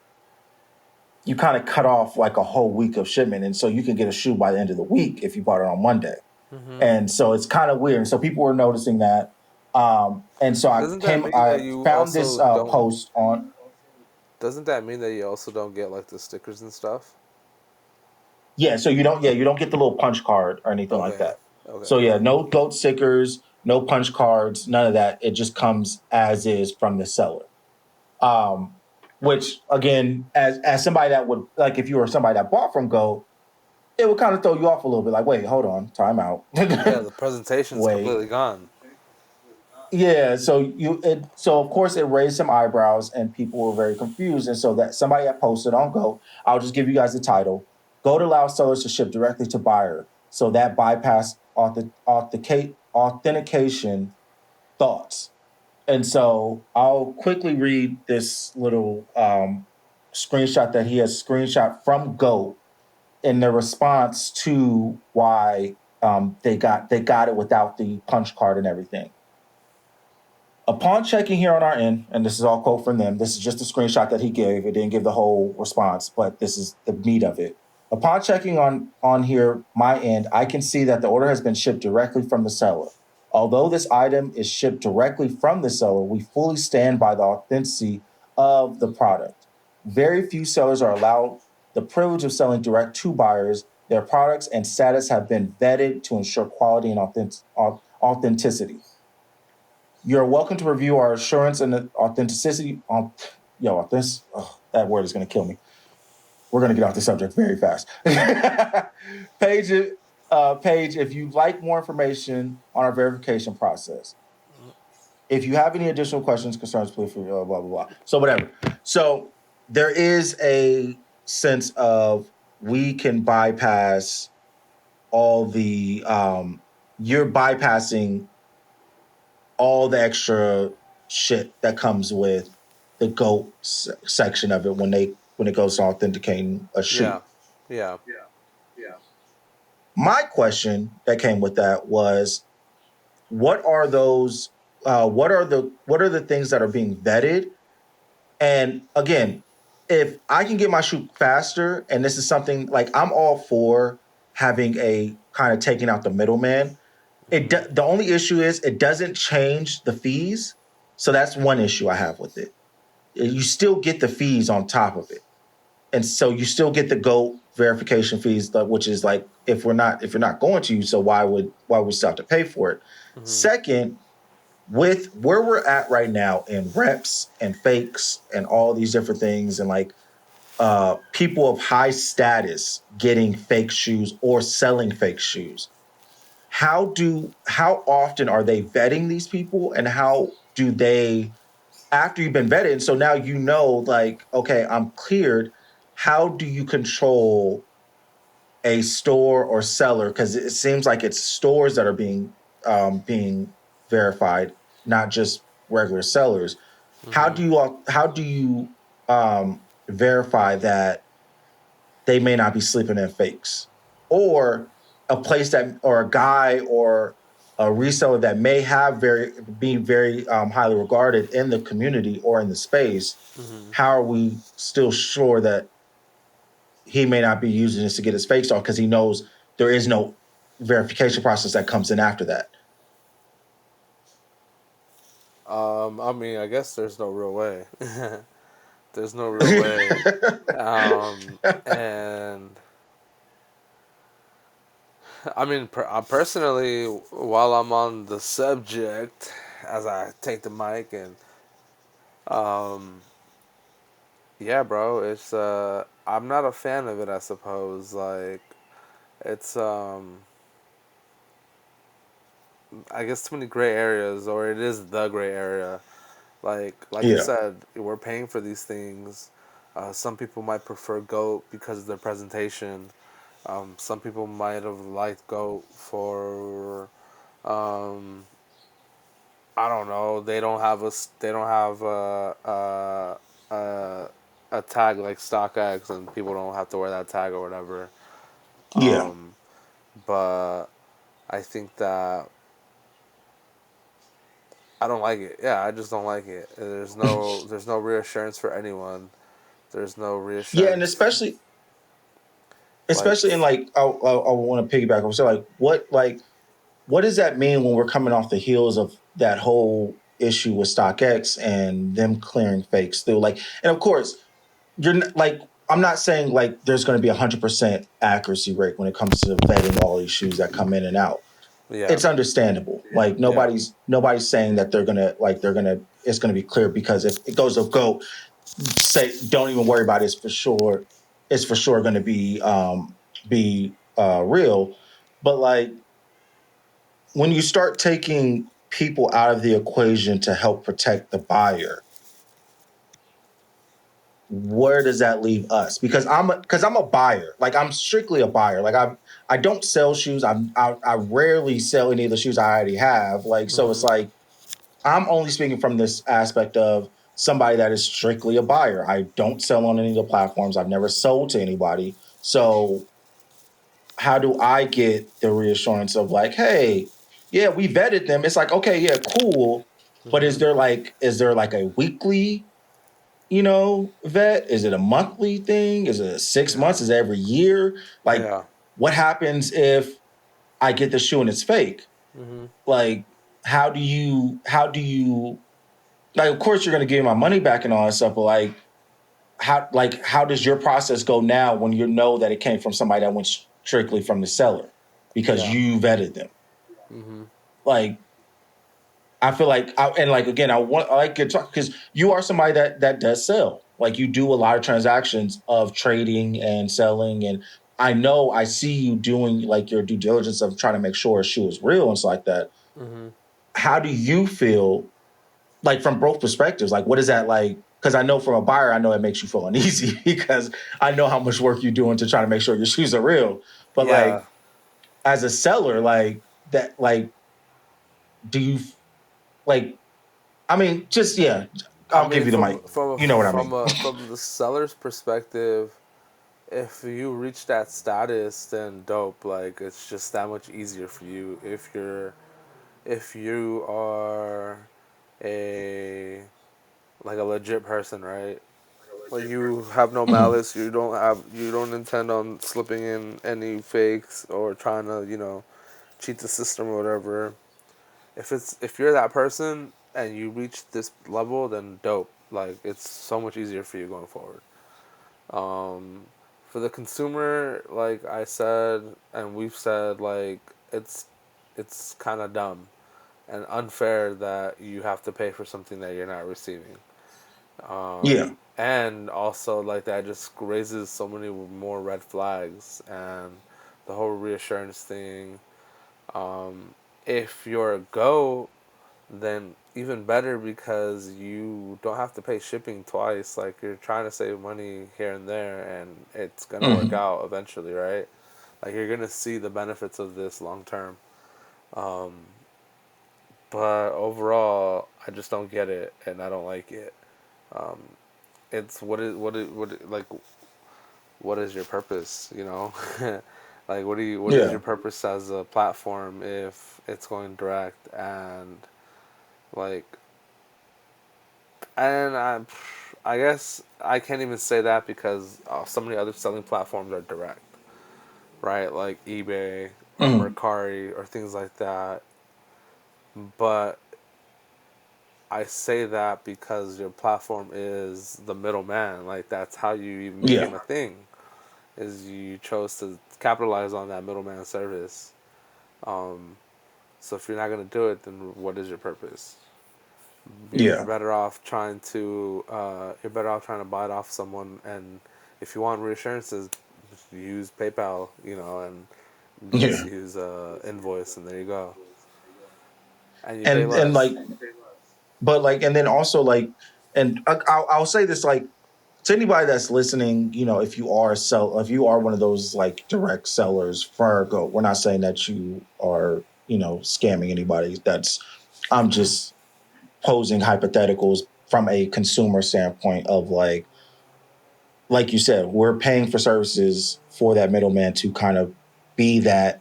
you kind of cut off like a whole week of shipment, and so you can get a shoe by the end of the week if you bought it on Monday. Mm-hmm. And so it's kind of weird. And so people were noticing that. And so Doesn't that mean that I you found this also don't? post on. Doesn't that mean that you also don't get like the stickers and stuff? Yeah, so you don't get the little punch card or anything like Okay. that. Okay. So yeah, no goat stickers, no punch cards, none of that. It just comes as is from the seller. Um, which again, as somebody that would like, if you were somebody that bought from Goat, it would kind of throw you off a little bit. Like, wait, hold on, time out. Yeah, the presentation's Wait, completely gone. yeah, so of course it raised some eyebrows and people were very confused. And so that somebody had posted on Go, I'll just give you guys the title. Go to allow sellers to ship directly to buyer. So that bypass authentication thoughts. And so I'll quickly read this little screenshot that he has screenshot from Go in their response to why they got it without the punch card and everything. Upon checking here on our end, and this is all quote from them, this is just a screenshot that he gave. It didn't give the whole response, but this is the meat of it. Upon checking on here, my end, I can see that the order has been shipped directly from the seller. Although this item is shipped directly from the seller, we fully stand by the authenticity of the product. Very few sellers are allowed the privilege of selling direct to buyers. Their products and status have been vetted to ensure quality and authenticity. You're welcome to review our assurance and authenticity. This that word is going to kill me. We're going to get off the subject very fast. page, page. If you'd like more information on our verification process, if you have any additional questions, concerns, please feel blah blah blah. So whatever. So there is a sense of we can bypass all the. You're bypassing all the extra shit that comes with the goat section of it when it goes to authenticating a shoe. Yeah. Yeah. My question that came with that was, what are those? What are the things that are being vetted? And again, if I can get my shoe faster, and this is something like I'm all for having a kind of taking out the middleman. Mm-hmm. The only issue is it doesn't change the fees. So that's one issue I have with it. You still get the fees on top of it. And so you still get the GO verification fees, which is like if you're not going to, so why would we still have to pay for it? Mm-hmm. Second, with where we're at right now in reps and fakes and all these different things and like people of high status getting fake shoes or selling fake shoes, how often are they vetting these people, and how do they, after you've been vetted, so now you know like, okay, I'm cleared, how do you control a store or seller, because it seems like it's stores that are being verified, not just regular sellers. Mm-hmm. How do you verify that they may not be sleeping in fakes, or a place that, or a guy or a reseller that may have very being very highly regarded in the community or in the space. Mm-hmm. How are we still sure that he may not be using this to get his fakes off, because he knows there is no verification process that comes in after that? I mean, I guess there's no real way. There's no real way. And I mean, personally, while I'm on the subject, as I take the mic and um, yeah, bro, it's I'm not a fan of it. I suppose like it's I guess too many gray areas, or it is the gray area. Like you Yeah. said, we're paying for these things. Some people might prefer goat because of their presentation. Some people might have liked goat for um, I don't know. They don't have they don't have a tag like StockX, and people don't have to wear that tag or whatever. Yeah. Um, but I think that I don't like it. Yeah, I just don't like it. There's no reassurance for anyone. There's no Yeah, and reassurance like especially in like I want to piggyback on so what does that mean when we're coming off the heels of that whole issue with StockX and them clearing fakes through? Like, and of course, like, I'm not saying like there's going to be 100% accuracy rate when it comes to vetting all these shoes that come in and out. yeah, It's understandable. Like yeah, nobody's saying that they're gonna it's gonna be clear, because if it goes to go, say don't even worry about it. It's for sure going to be real. But like, when you start taking people out of the equation to help protect the buyer, where does that leave us? Because I'm a buyer. Like, I'm strictly a buyer. Like, I don't sell shoes. I rarely sell any of the shoes I already have. Like, so it's hmm, like I'm only speaking from this aspect of somebody that is strictly a buyer. I don't sell on any of the platforms. I've never sold to anybody. So how do I get the reassurance of like, hey, yeah, we vetted them? It's like, okay, yeah, cool. But hmm, is there like a weekly, vet? Is it a monthly thing? Is it 6 months? yeah, Is it every year? Like, yeah, what happens if I get the shoe and it's fake? hmm, Like, how do you like, of course you're gonna give me my money back and all that stuff, but how does your process go now when you know that it came from somebody that went strictly from the seller because yeah, you vetted them? hmm, Like, I feel like, and like again, I like to talk because you are somebody that does sell. Like, you do a lot of transactions of trading and selling, and I know I see you doing like your due diligence of trying to make sure a shoe is real and stuff like that. hmm, How do you feel, like, from both perspectives? Like, what is that like? Because I know from a buyer, I know it makes you feel uneasy because I know how much work you're doing to try to make sure your shoes are real. But yeah. like, as a seller, like that, like, do you like? I mean, just yeah. I I'll give mean, you the mic. You know what I mean? from the seller's perspective, if you reach that status, then dope. Like, it's just that much easier for you if you are a like a legit person, right? Like, you have no Mhm. malice. You don't intend on slipping in any fakes or trying to cheat the system or whatever. If you're that person and you reach this level, then dope. Like, it's so much easier for you going forward. Um, for the consumer, like I said, and we've said, like, it's kind of dumb and unfair that you have to pay for something that you're not receiving. Yeah, And also, like, that just raises so many more red flags, and the whole reassurance thing. If you're a go, then even better, because you don't have to pay shipping twice. Like, you're trying to save money here and there, and it's gonna work hmm, out eventually, right? Like, you're gonna see the benefits of this long term. Um, but overall, I just don't get it, and I don't like it. Um, it's like, what is your purpose? Like, what is yeah, your purpose as a platform if it's going direct? And like, and I guess I can't even say that because so many other selling platforms are direct, right? Like eBay or hmm, Mercari or things like that. But I say that because your platform is the middleman. Like, that's how you even became yeah, a thing. Is you chose to capitalize on that middleman service. Um, so if you're not gonna do it, then what is your purpose? yeah, You're better off trying to buy it off someone, and if you want reassurances, use PayPal, and just yeah. use invoice, and there you go, and you pay And less. like, but like, and then also like, and I'll say this, like, to anybody that's listening, if you are one of those like direct sellers, far go. We're not saying that you are, scamming anybody. I'm just posing hypotheticals from a consumer standpoint of like you said, we're paying for services for that middleman to kind of be that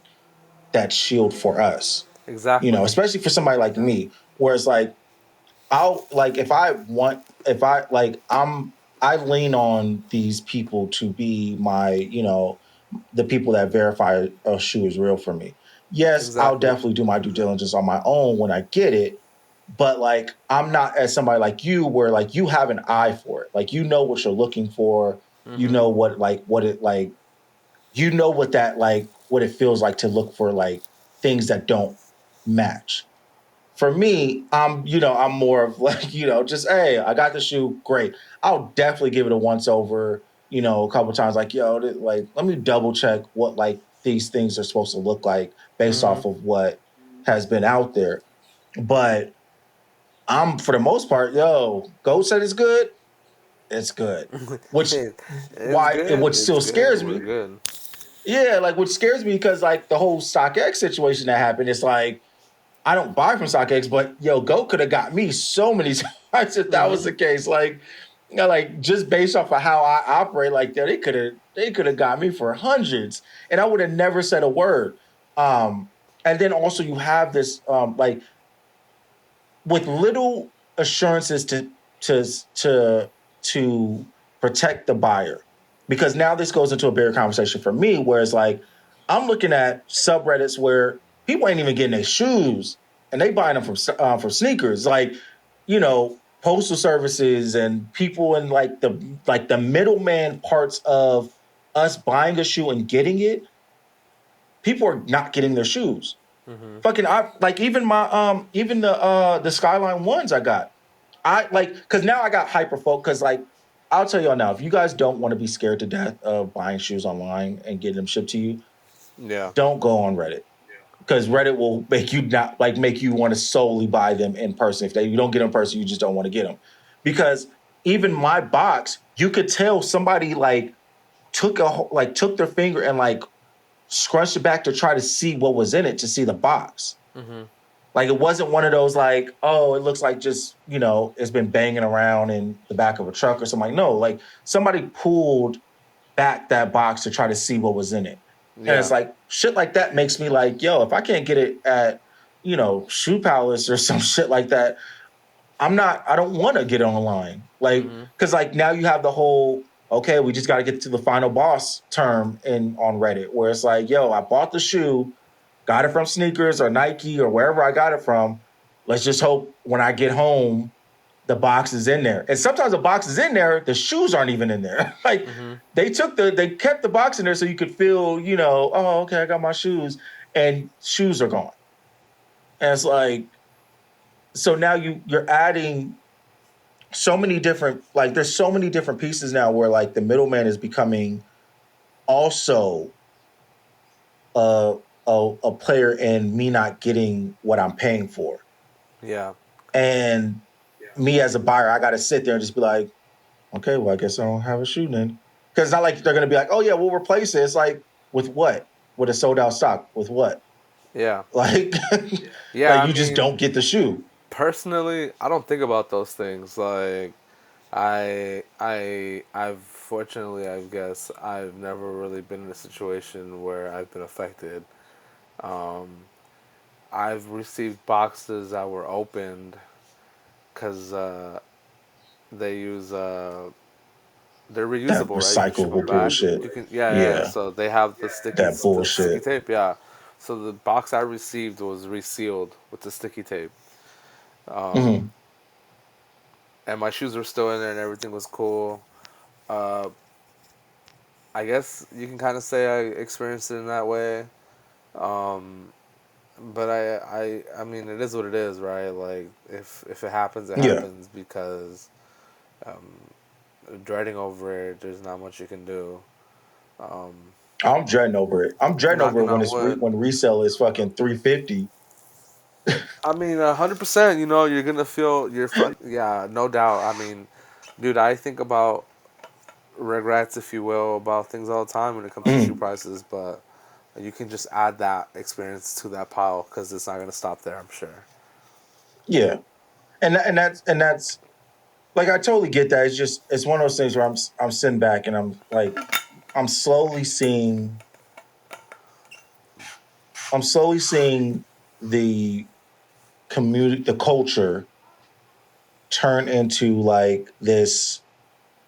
shield for us, Exactly. especially for somebody like me. Whereas like I'll like if I like I lean on these people to be my, the people that verify a shoe is real for me. Yes, I'll Exactly. definitely do my due diligence on my own when I get it, but like I'm not as somebody like you where like you have an eye for it. Like you know what you're looking for, you Mhm. know what it like what that like what it feels like to look for like things that don't match. For me, I'm more of like, just hey, I got the shoe, great. I'll definitely give it a once over, a couple times, like, like let me double check what like these things are supposed to look like based Mhm. off of what has been out there. But I'm for the most part, Goat said it's good, it's good. Which It's good. what It's still good. scares We're me, good. yeah, like what scares me because like the whole StockX situation that happened, it's like I don't buy from StockX, but Go could have got me so many times if that was Mhm. the case. Like, like just based off of how I operate, like they could have got me for hundreds, and I would have never said a word. And then also you have this like with little assurances to to to protect the buyer, because now this goes into a bigger conversation for me where it's like I'm looking at subreddits where people ain't even getting their shoes and they buying them from sneakers, like postal services and people in like the middleman parts of us buying a shoe and getting it. People are not getting their shoes. Mhm. Fucking I like even the Skyline ones I got. I like because now I got hyper focused because like I'll tell y'all now, if you guys don't want to be scared to death of buying shoes online and getting them shipped to you, Yeah. don't go on Reddit. Because Reddit will make you not like make you want to solely buy them in person. If you don't get them in person, you just don't want to get them. Because even my box, you could tell somebody like took their finger and like scrunched it back to try to see what was in it to see the box. Mhm. Like it wasn't one of those like, oh, it looks like just, it's been banging around in the back of a truck or something. Like, no, like somebody pulled back that box to try to see what was in it. And it's Yeah. like shit like that makes me like, yo, if I can't get it at, Shoe Palace or some shit like that, I don't want to get it online. Like, Mhm. cause like now you have the whole, okay, we just got to get to the final boss term in on Reddit where it's like, yo, I bought the shoe, got it from sneakers or Nike or wherever I got it from. Let's just hope when I get home, the box is in there. And sometimes the box is in there, the shoes aren't even in there. Like Mhm. they kept the box in there so you could feel, oh, okay, I got my shoes, and shoes are gone. And it's like, so now you're adding so many different like there's so many different pieces now where like the middleman is becoming also a a player in me not getting what I'm paying for. Yeah. And me as a buyer, I got to sit there and just be like, okay, well, I guess I don't have a shoe then. Because it's not like they're going to be like, oh, yeah, we'll replace it. It's like, with what? With a sold out stock? With what? Yeah. Like, Yeah. like I you just mean, don't get the shoe. personally, I don't think about those things. Like, I've fortunately, I guess, I've never really been in a situation where I've been affected. Um, I've received boxes that were opened because they use they're That reusable, right? You can ship them recyclable back. bullshit. You can, yeah, yeah. Yeah, So they have that the sticky bullshit. tape, yeah. So the box I received was resealed with the sticky tape, Hmm. and my shoes were still in there, and everything was cool. Uh, I guess you can kind of say I experienced it in that way. Um, but I mean, it is what it is, right? Like, if it happens, it Yeah, happens because dreading over it, there's not much you can do. Um, I'm dreading over it. I'm dreading over it knocking when on it's wood. when resale is fucking 350. I mean, 100%. You know, you're gonna feel yeah, no doubt. I mean, dude, I think about regrets, if you will, about things all the time when it comes to shoe Mm, prices. But you can just add that experience to that pile because it's not gonna stop there. I'm sure. yeah, And that's like I totally get that. It's just it's one of those things where I'm sitting back and I'm slowly seeing I'm slowly seeing the community, the culture turn into like this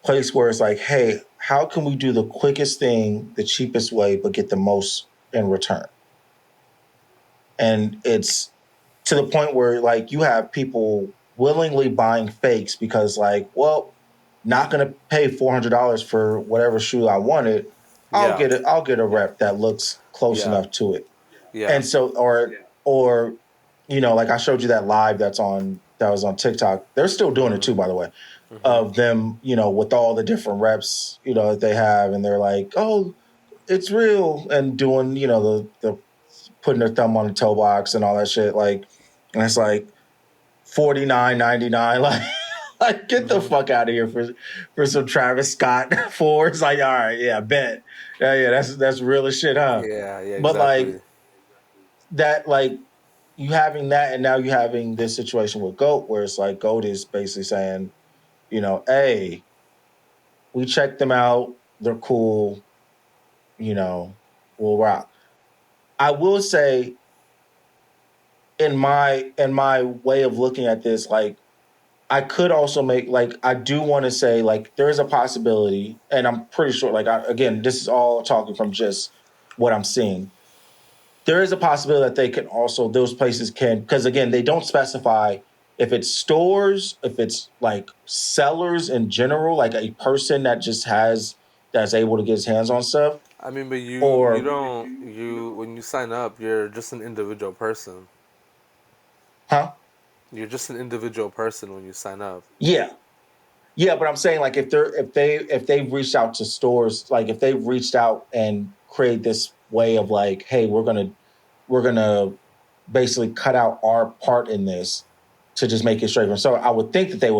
place where it's like, hey, how can we do the quickest thing, the cheapest way, but get the most in return? And it's to the point where like you have people willingly buying fakes because like, well, not going to pay $400 for whatever shoe I wanted. I'll Yeah, get it. I'll get a rep that looks close yeah, enough to it. yeah. And so, or like I showed you that live that was on TikTok. They're still doing it Mhm, too, by the way, mhm. of them, with all the different reps, that they have, and they're like, oh, it's real, and doing, the putting their thumb on the toe box and all that shit, like, and it's like 49.99, like. Like, get the Mhm. fuck out of here for some Travis Scott for it's like, all right, yeah, bet. Yeah, that's real as shit, huh? Yeah, yeah, But like exactly. that, like you having that, and now you having this situation with Goat, where it's like Goat is basically saying, hey, we checked them out, they're cool, you know, we'll rock. I will say, in my way of looking at this, like I could also make, like, I do want to say, like, there is a possibility, and I'm pretty sure, like, again, this is all talking from just what I'm seeing. There is a possibility that they can also, those places can, because again, they don't specify if it's stores, if it's like sellers in general, like a person that just that's able to get his hands on stuff, I mean, but you or, don't you when you sign up, you're just an individual person. huh? You're just an individual person when you sign up. Yeah. Yeah, but I'm saying, like, if they've reached out to stores, like if they've reached out and create this way of like, hey, we're gonna basically cut out our part in this to just make it straight. So I would think that they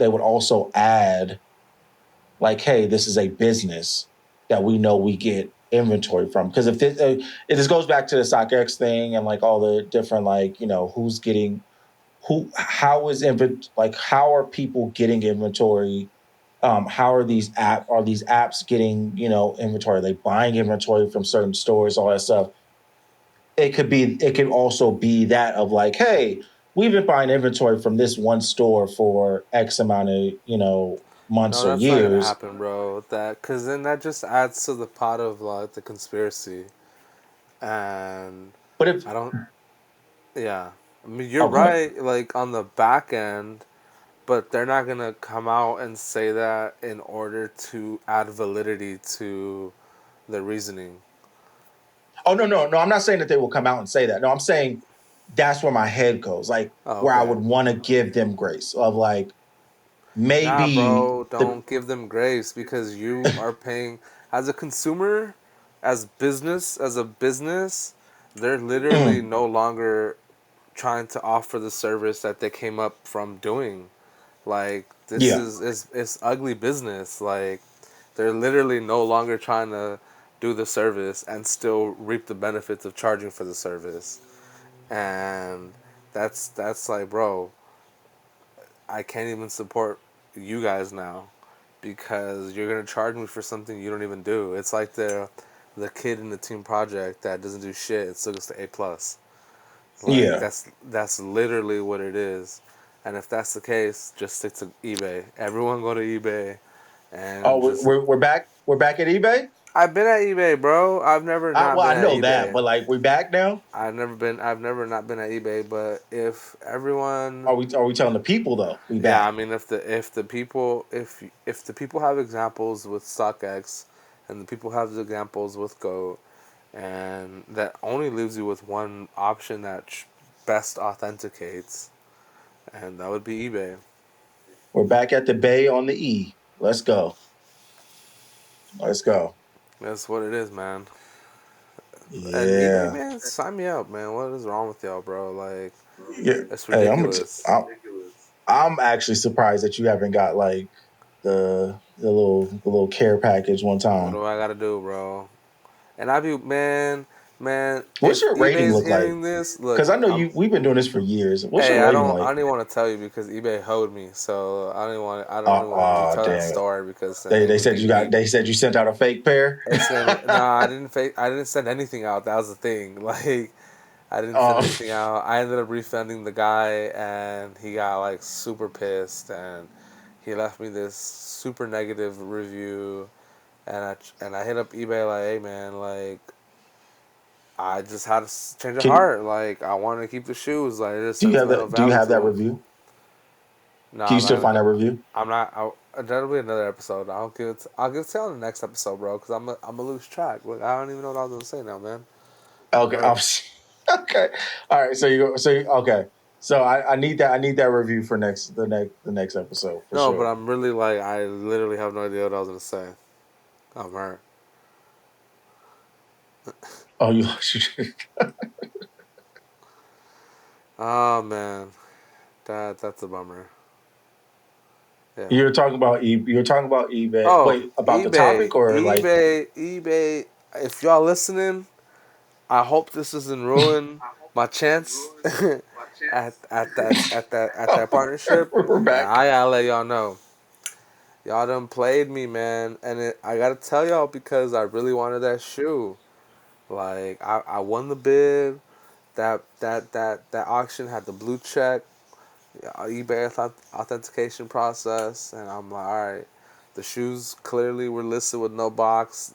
would also add, like, hey, this is a business that we know we get inventory from. Because if this goes back to the StockX thing and like all the different, like, who's getting how is like how are people getting inventory? How are these apps getting, inventory? Are they buying inventory from certain stores, all that stuff? It could also be that of like, hey, we've been buying inventory from this one store for X amount of, months No, or that's not gonna years. happen, bro. That because then that just adds to the pot of like the conspiracy, and But if I don't. Yeah, I mean you're oh, go ahead. right. Like on the back end, but they're not gonna come out and say that in order to add validity to the reasoning. Oh, no, no, no, I'm not saying that they will come out and say that. No, I'm saying that's where my head goes. Like, Oh, where I okay. would want to give them grace of like, Nah, maybe bro, the don't give them grace because you are paying as a consumer, as a business, they're literally mm, no longer trying to offer the service that they came up from doing. Like this yeah, is it's ugly business. Like they're literally no longer trying to do the service and still reap the benefits of charging for the service. And that's like, bro, I can't even support you guys now because you're gonna charge me for something you don't even do. It's like the kid in the team project that doesn't do shit. It still gets the A+. Like yeah. that's literally what it is. And if that's the case, just stick to eBay. Everyone go to eBay Oh, and we're just. we're, we're back. We're back at eBay. I've been at eBay, bro. I've never not Well, been I at know that, eBay. but like, we're back now. I've never not been at eBay. But if everyone, Are we telling the people though? We yeah, I back. mean, if the people have examples with StockX, and the people have the examples with Go, and that only leaves you with one option that best authenticates, and that would be eBay. We're back at the Bay on the E. Let's go. Let's go. That's what it is, man. And eBay, Yeah. man, sign me up, man. What is wrong with y'all, bro? Like, Yeah. it's Hey, ridiculous. I'm actually surprised that you haven't got like the little care package one What time. do I gotta do, bro? And I be, man. Man, What's if your rating eBay's look like? hearing this, look, Because I know we've been doing this for years. What's hey, your rating I like? don't even want to tell you because eBay hoed me. So I don't really want to Oh, retell that damn it. story because then They they they would said beat me. they said you sent out a fake pair. They sent me. Nah, I didn't fake. I didn't send anything out. That was the thing. Like, I didn't send Oh, anything out. I ended up refunding the guy, and he got like super pissed, and he left me this super negative review. And I hit up eBay like, hey man, like I just had a change of can heart. Like I wanted to keep the shoes. Like there's do you have sentimental that? Do you value have to that them. review? No, Can you I'm still not. find that review? I'm not. That'll be another episode. I'll give it to you on the next episode, bro. Because I'm a lose track. Look, I don't even know what I was gonna say now, man. I'm Okay. hurt. Okay. All right. Okay. So I need that. I need that review for the next episode for No, but sure. I'm really like I literally have no idea what I was gonna say. I'm hurt. Oh, you Oh man, that's a bummer. Yeah. you're talking about eBay. Oh, Wait, about the eBay, topic or like eBay, eBay. If y'all listening, I hope this doesn't ruin my chance at that partnership. we're And back. I gotta let y'all know, y'all done played me, man. And I gotta tell y'all because I really wanted that shoe. Like I won the bid. That auction had the blue check, eBay authentication process, and I'm like, all right. The shoes clearly were listed with no box.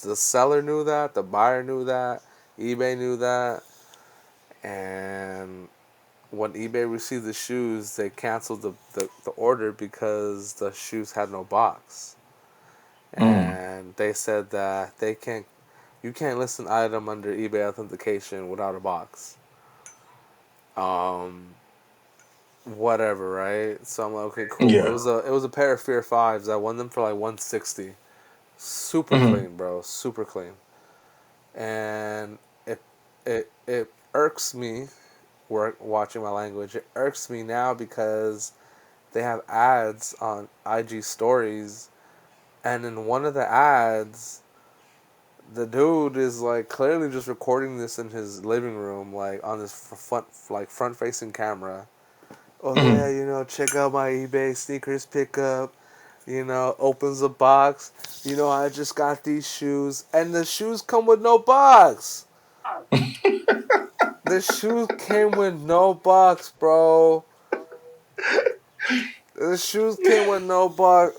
The seller knew that. The buyer knew that. eBay knew that. And when eBay received the shoes, they canceled the order because the shoes had no box. Mm, And they said that you can't list an item under eBay authentication without a box. Um, Whatever, right? So I'm like, okay, cool. yeah. It was a pair of Fear Fives. I won them for like 160. Super Hmm. clean, bro. Super clean. And it it irks me. Work watching my language. It irks me now because they have ads on IG stories, and in one of the ads, the dude is like clearly just recording this in his living room, like on this front facing camera. Oh yeah, Hmm. check out my eBay sneakers pickup. Opens the box. I just got these shoes, and the shoes come with no box. The shoes came with no box, bro. The shoes came with no box.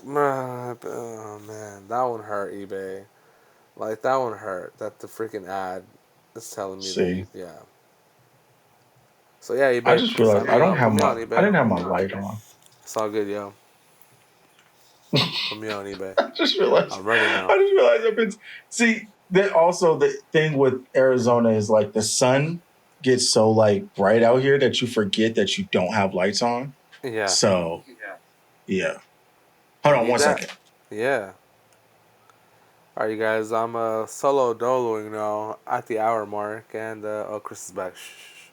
Oh man, that one hurt eBay. Like that one hurt. That the freaking ad is telling me that See, yeah. So yeah, I eBay, just realized put me on I eBay. didn't have my light on. It's all good, yo. Put me on eBay. I just realized. I'm ready now. I just realized I've been. See, that also the thing with Arizona is like the sun gets so like bright out here that you forget that you don't have lights on. Yeah, So yeah. you Hold on need one that. second. Yeah. All right, you guys. I'm solo doloing now at the hour mark, and oh, Chris is back. Shh.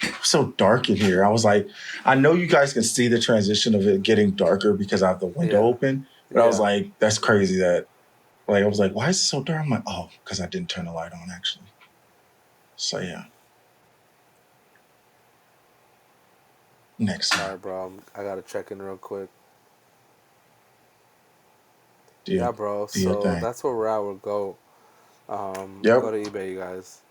It's so dark in here. I was like, I know you guys can see the transition of it getting darker because I have the window Yeah, open, but I was yeah. like, that's crazy that like I was like, why is it so dark? I'm like, oh, because I didn't turn the light on actually. So yeah, next All time. right, bro. I gotta check in real quick. Do your Yeah, bro. do your So thing. that's where we're at with Go. Go Yep. to eBay, you guys.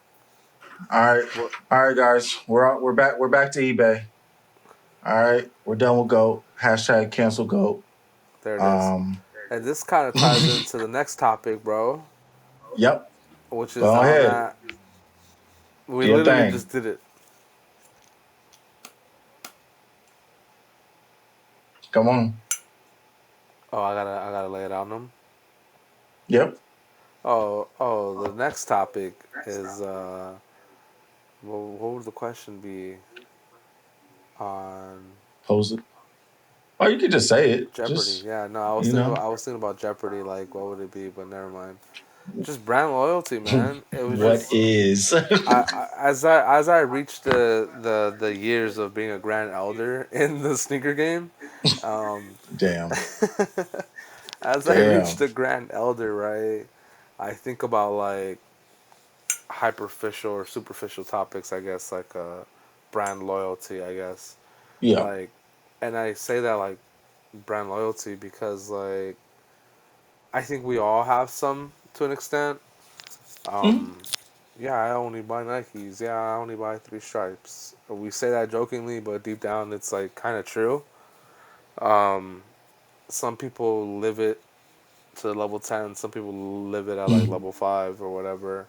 All right. What? All right, guys. We're back to eBay. All right. We're done with GOAT. Hashtag cancel GOAT. There it is. Um And this kind of ties into the next topic, bro, Yep. which is Go on ahead. that. We Do your literally thing. just did it. Come on. Oh, I gotta lay it on them. Yep. Oh, the next topic is what would the question be on Pose it. Oh, you could just say it. Jeopardy? Just Yeah, no, you know. I was thinking about Jeopardy. Like, what would it be? But never mind. Just brand loyalty, man. It was What just is? as I reached the years of being a grand elder in the sneaker game, um, Damn. as I reached Damn. the grand elder, right? I think about like hyperficial or superficial topics, I guess, like brand loyalty, I guess. Yeah. Like, and I say that like brand loyalty because like I think we all have some to an extent. Mhm. Um, yeah, I only buy Nikes. Yeah, I only buy three stripes. We say that jokingly, but deep down, it's like kind of true. Um, some people live it to level 10. Some people live it at like Mhm. level 5 or whatever.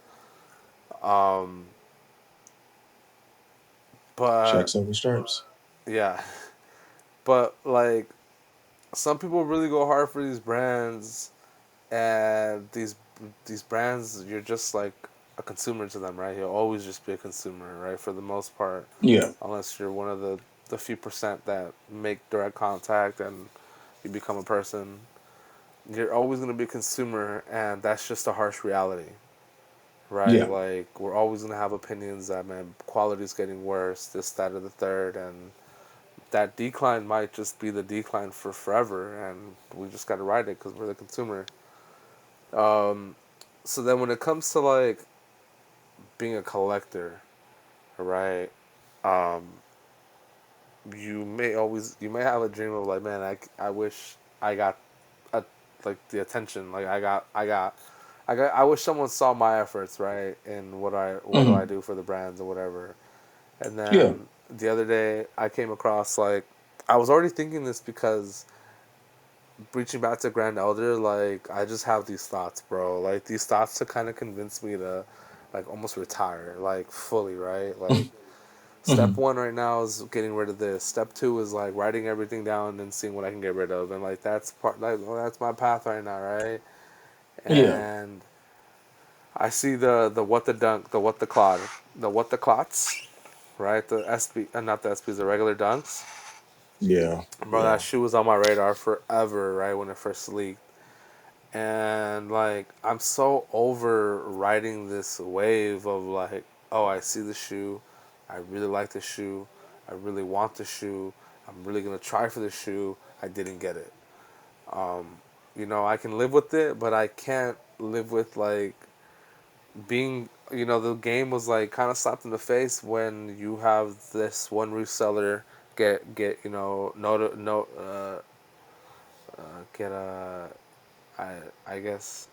Um, but Checks over stripes. yeah, but like some people really go hard for these brands, and these brands, you're just like a consumer to them, right? You'll always just be a consumer, right? For the most part, Yeah. unless you're one of the few percent that make direct contact and you become a person, you're always going to be a consumer, and that's just a harsh reality, right? Yeah. Like we're always going to have opinions that man quality's getting worse, this, that, or the third, and that decline might just be the decline for forever, and we just got to ride it because we're the consumer. um so then when it comes to like being a collector, right? um you may have a dream of like, man, I wish I got a, like the attention, like I wish someone saw my efforts, right? And what do I Mhm. do for the brands or whatever. And Yeah. then the other day I came across like, I was already thinking this because reaching back to Grand Elder, like I just have these thoughts, bro. Like these thoughts to kind of convince me to like almost retire, like fully, right? Like Mhm. step Mhm. one right now is getting rid of this. Step two is like writing everything down and seeing what I can get rid of, and like that's part like, well, that's my path right now, right? Yeah. And I see the what the dunk, the what the clots, right? The SB, not the SBs, the regular dunks. Yeah. Bro, that Yeah. shoe was on my radar forever, right when it first leaked. And like I'm so over riding this wave of like, oh, I see the shoe, I really like the shoe, I really want the shoe, I'm really gonna try for the shoe. I didn't get it. Um, I can live with it, but I can't live with like being. The game was like kind of slapped in the face when you have this one reseller get get I I guess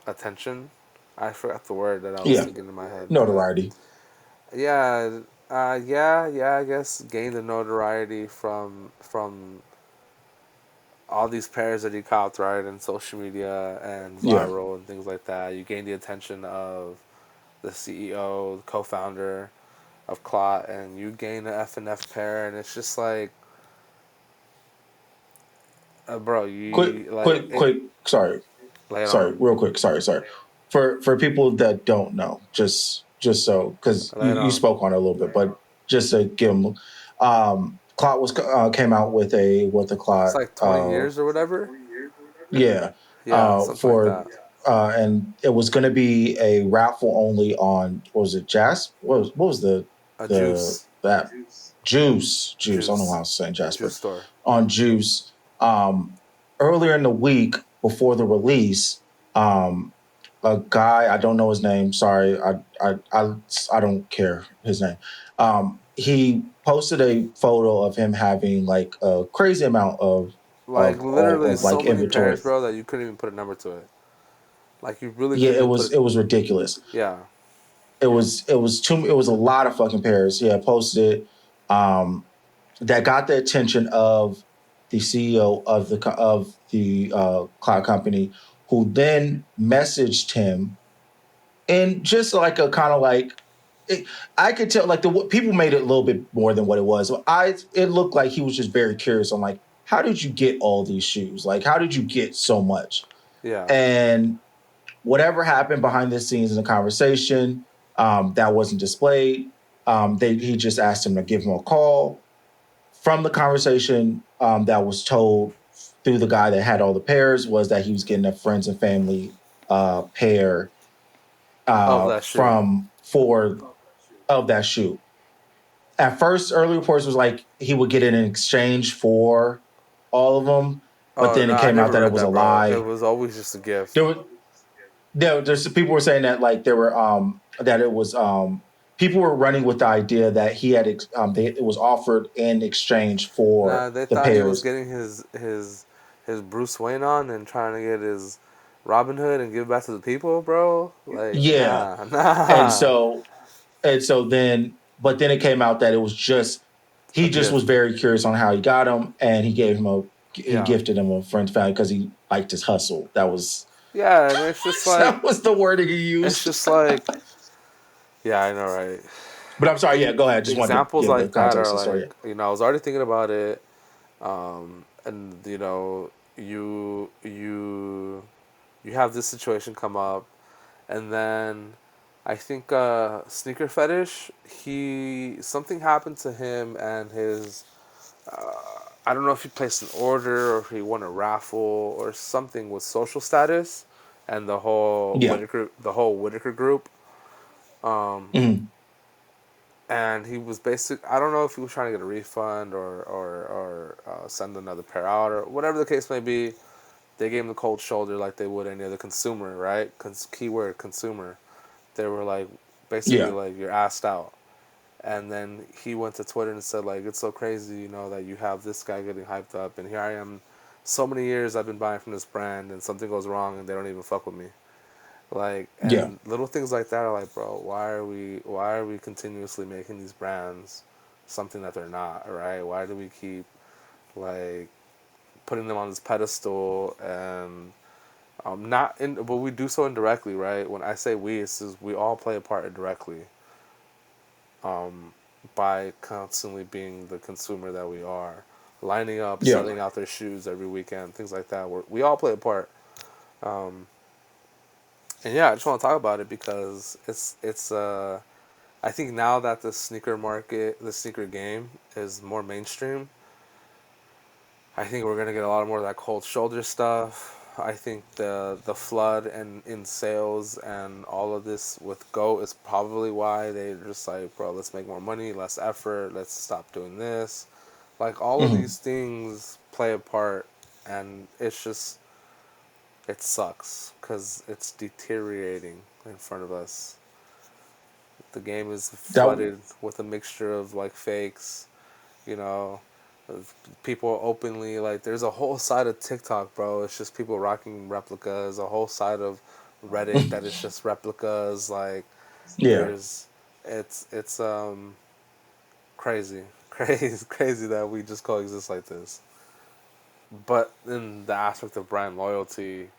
attention. I forgot the word that I was Yeah. thinking in my head, but Notoriety. yeah, yeah. I guess gain the notoriety from all these pairs that you copped, right, and social media and Yeah. viral and things like that. You gain the attention of the CEO, the co-founder of Clot, and you gain an F and F pair, and it's just like, bro, Quick, you like quick, it. quick. Sorry. Lay it Sorry. on, Real quick. Sorry. For people that don't know, just so because lay it you on. spoke on it a little bit, but just to give them, Clot was came out with a It's Clot. like 20 years or whatever. Yeah. Yeah, something like For that. and it was going to be a raffle only on, what was it, Jasper? What was A the juice, that Juice. I don't know why I juice, was saying juice Jasper. store. On Juice. Earlier in the week before the release, um, a guy, I don't know his name. Sorry, I don't care his name. He posted a photo of him having like a crazy amount Like literally of so like many inventory. pairs, bro, that you couldn't even put a number to it. Like you really Yeah, couldn't even put it. it was ridiculous. Yeah. It was a lot of fucking pairs. Yeah, posted it. That got the attention of the CEO of the cloud company, who then messaged him, and just like a kind of like it, I could tell like the people made it a little bit more than what it was. It looked like he was just very curious on like, how did you get all these shoes? Like, how did you get so much? Yeah. And whatever happened behind the scenes in the conversation, that wasn't displayed. He just asked him to give him a call. From the conversation that was told through the guy that had all the pairs, was that he was getting a friends and family pair Of that shoe. from for of that shoe. At first, early reports was like he would get it in exchange for all of them, but Oh then no, it I came out never that it read was a that, bro. It lie. was always just a gift. There was there's people were saying that like there were that it was people were running with the idea that he had it was offered in exchange for Nah, they the thought he was pairs. getting his Bruce Wayne on and trying to get his Robin Hood and give back to the people, bro. Like, Yeah, nah, and nah. so then but then it came out that it was just A he just was gift. very curious on how he got him, and he Yeah. gifted him a friend's family because he liked his hustle. That was Yeah, and it's just like, that was the wording he it's used. just like, yeah, I know, right? But I'm sorry. Yeah, go ahead. Just wanted to Examples give the like that context are of the story. like, Yeah. I was already thinking about it, and you have this situation come up, and then I think sneaker fetish. He something happened to him and his. I don't know if he placed an order or if he won a raffle or something with social status, and Yeah. The whole Whitaker group. Um, Mhm. and he was basic. I don't know if he was trying to get a refund or send another pair out or whatever the case may be. They gave him the cold shoulder like they would any other consumer, right? Keyword consumer. They were like, basically Yeah. like, you're asked out. And then he went to Twitter and said like, it's so crazy, that you have this guy getting hyped up, and here I am, so many years I've been buying from this brand, and something goes wrong, and they don't even fuck with me. Like, Yeah. and little things like that are like, bro, why are we continuously making these brands something that they're not, right? Why do we keep like putting them on this pedestal and not in, but we do so indirectly, right? When I say we, it's just we all play a part indirectly, um, by constantly being the consumer that we are, lining up, Yeah. selling out their shoes every weekend, things like that. We all play a part. Um, and yeah, I just want to talk about it because it's. I think now that the sneaker game is more mainstream, I think we're gonna get a lot more of that cold shoulder stuff. I think the flood and in sales and all of this with Go is probably why they're just like, bro, let's make more money, less effort, let's stop doing this. Like all of Mhm. these things play a part, and it sucks because it's deteriorating in front of us. The game is That flooded with a mixture of like fakes, you know, people openly like. There's a whole side of TikTok, bro. It's just people rocking replicas. A whole side of Reddit that is just replicas. Like yeah. there's, it's crazy, crazy that we just coexist like this. But in the aspect of brand loyalty,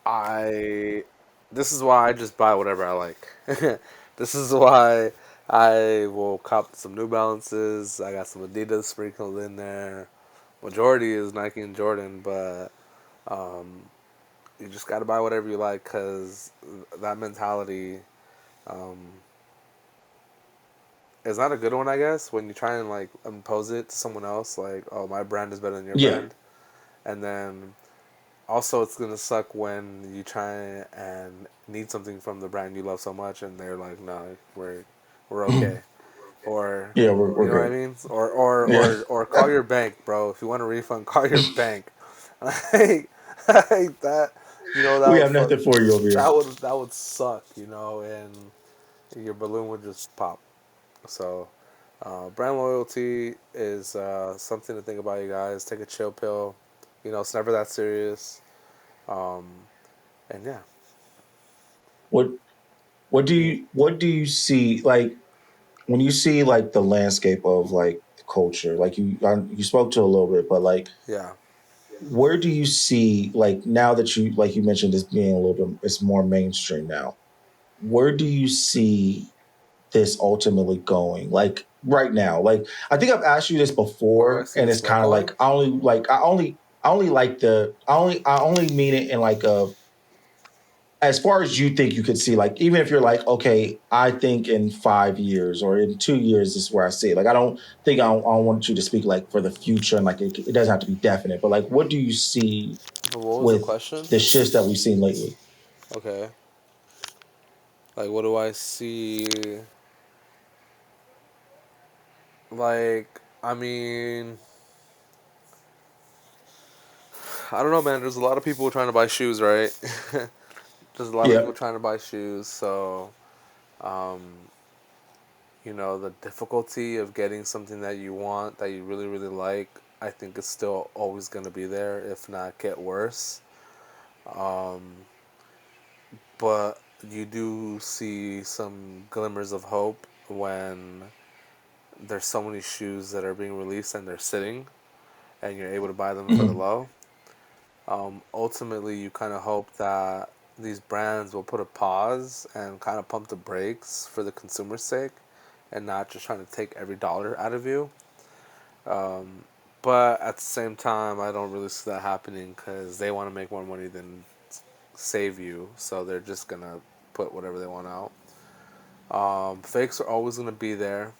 I this is why I just buy whatever I like. This is why I will cop some New Balances. I got some Adidas sprinkled in there. Majority is Nike and Jordan, but um, you just got to buy whatever you like because that mentality um, is not a good one, I guess. When you try and like impose it to someone else, like, oh, my brand is better than your Yeah. brand, and then also it's gonna suck when you try and need something from the brand you love so much, and they're like, no, we're okay, or Yeah. you We're know what I good. mean, Yeah. or call your bank, bro. If you want a refund, call your bank. Like, like that, that We would have fuck. nothing for you over here. That would suck, and your balloon would just pop. So, brand loyalty is something to think about, you guys. Take a chill pill. It's never that serious. Um, and yeah, What what do you see like when you see like the landscape of like the culture? Like you spoke to a little bit, but like yeah. where do you see like now that you like you mentioned this being a little bit it's more mainstream now. Where do you see this ultimately going? Like right now, like I think I've asked you this Where do I before, see and this it's what kind of going? like I only like the I only mean it in like a as far as you think you could see, like even if you're like, okay, I think in 5 years or in 2 years this is where I see it. Like I don't want you to speak like for the future and like it doesn't have to be definite, but like what do you see But what was the with question? the shifts that we've seen lately? Okay. Like, what do I see? Like, I mean, I don't know, man. There's a lot of people trying to buy shoes, right? There's a lot of Yeah. people trying to buy shoes, so um, the difficulty of getting something that you want, that you really, really like, I think is still always going to be there, if not get worse. Um, but you do see some glimmers of hope when there's so many shoes that are being released and they're sitting, and you're able to buy them for the Mhm. low. Ultimately, you kind of hope that these brands will put a pause and kind of pump the brakes for the consumer's sake, and not just trying to take every dollar out of you. Um, but at the same time, I don't really see that happening because they want to make more money than save you, so they're just gonna put whatever they want out. Fakes are always gonna be there.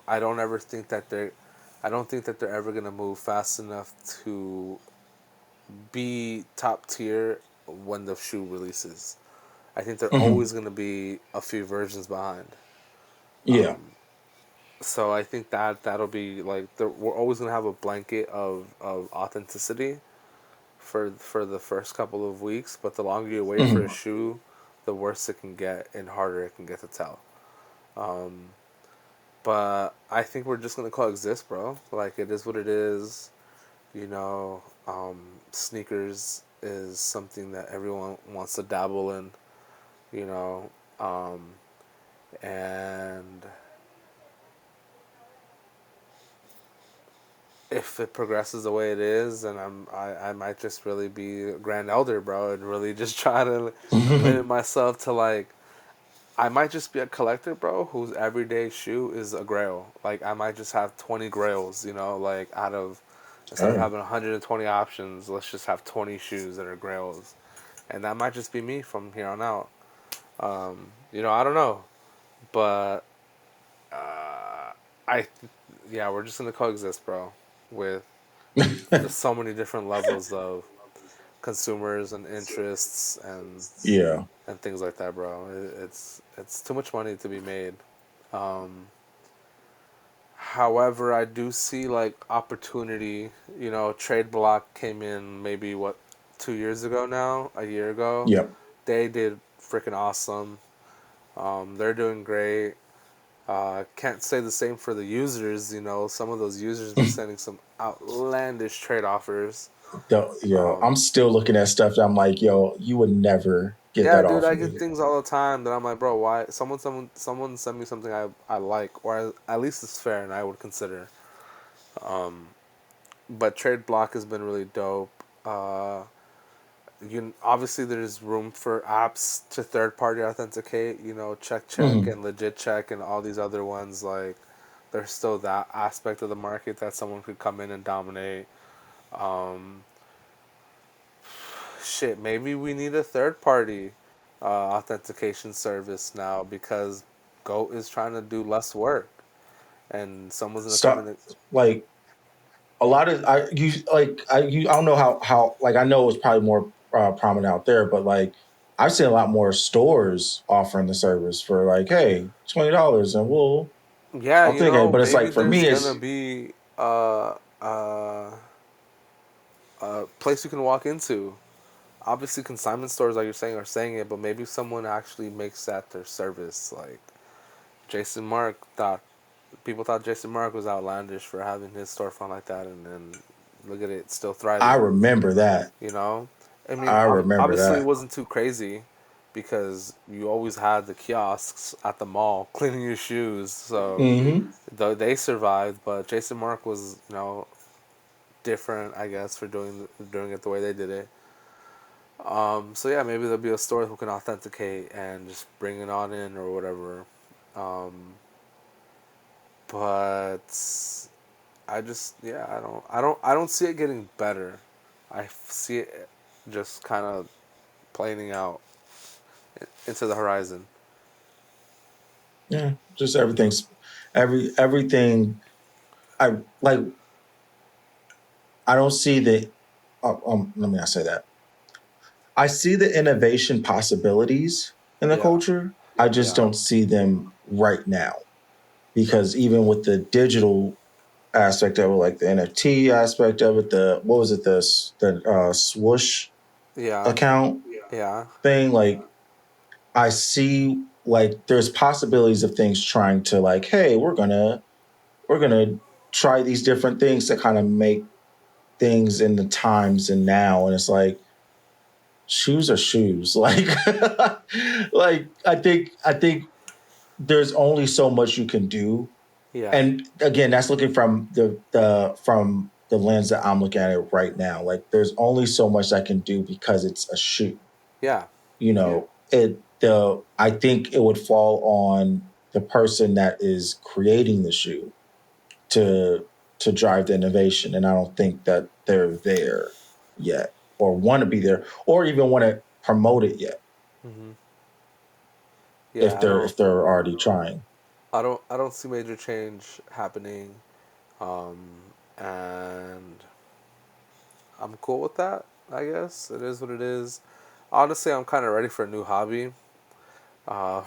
I don't ever think that I don't think that they're ever gonna move fast enough to be top tier when the shoe releases. I think they're Mhm. always gonna be a few versions behind. Yeah. So I think that that'll be like we're always gonna have a blanket of authenticity for the first couple of weeks, but the longer you wait for a Mhm. shoe, the worse it can get and harder it can get to tell. But I think we're just gonna coexist, bro. Like it is what it is. You know, sneakers is something that everyone wants to dabble in. You know, um, and if it progresses the way it is, then I might just really be a grand elder, bro, and really just try to limit myself to like I might just be a collector, bro, whose everyday shoe is a grail. Like I might just have 20 grails, like out of instead of Hey. having 120 options, let's just have 20 shoes that are grails, and that might just be me from here on out. I don't know, but I, yeah, we're just gonna coexist, bro, with just so many different levels of consumers and interests Yeah. and things like that, bro. It's too much money to be made. However, I do see like opportunity. Trade Block came in maybe what 2 years ago now, a year ago. Yep. They did freaking awesome. They're doing great. Can't say the same for the users. Some of those users be sending some outlandish trade offers. Yo, I'm still looking at stuff that I'm like, yo, you would never get Yeah, that dude, off I of get me. things all the time that I'm like, bro, why? Someone send me something I like, or at least it's fair, and I would consider. But Trade Block has been really dope. Uh, obviously there's room for apps to third party authenticate. Check Mhm. and legit check and all these other ones. Like, there's still that aspect of the market that someone could come in and dominate. Um, Shit, maybe we need a third party authentication service now because Goat is trying to do less work, and someone's gonna come in. Stop. Like a lot of I don't know how like I know it's probably more prominent out there, but like I've seen a lot more stores offering the service for like, hey, $20 and we'll Yeah, authenticate. But it's maybe like for there's me, gonna it's be a place you can walk into. Obviously, consignment stores, like you're saying, are saying it, but maybe someone actually makes that their service. Like Jason Mark thought people thought Jason Mark was outlandish for having his storefront like that, and then look at it, still I thriving. remember that. You know, I mean, I remember obviously it that. wasn't too crazy because you always had the kiosks at the mall cleaning your shoes, so Hmm. they survived. But Jason Mark was, different, I guess, for doing it the way they did it. So yeah, maybe there'll be a store who can authenticate and just bring it on in or whatever. Um, but I don't see it getting better. I see it just kind of planing out into the horizon. Yeah, just everything. I like. I don't see the. Let me not say that. I see the innovation possibilities in the Yeah, culture. I just yeah, don't see them right now because even with the digital, aspect of it, like the NFT aspect of it. The what was it? The swoosh Yeah. account Yeah. thing. Like I see, like there's possibilities of things trying to like, hey, we're gonna try these different things to kind of make things in the times and now, and it's like shoes are shoes. Like, like I think there's only so much you can do. Yeah. And again, that's looking from the lens that I'm looking at it right now. Like there's only so much I can do because it's a shoe. Yeah. You know, it the I think it would fall on the person that is creating the shoe to to drive the innovation. And I don't think that they're there yet or want to be there or even want to promote it yet Hmm. if Yeah. they're already trying. I don't see major change happening, um, and I'm cool with that. I guess it is what it is. Honestly, I'm kind of ready for a new hobby. Uh,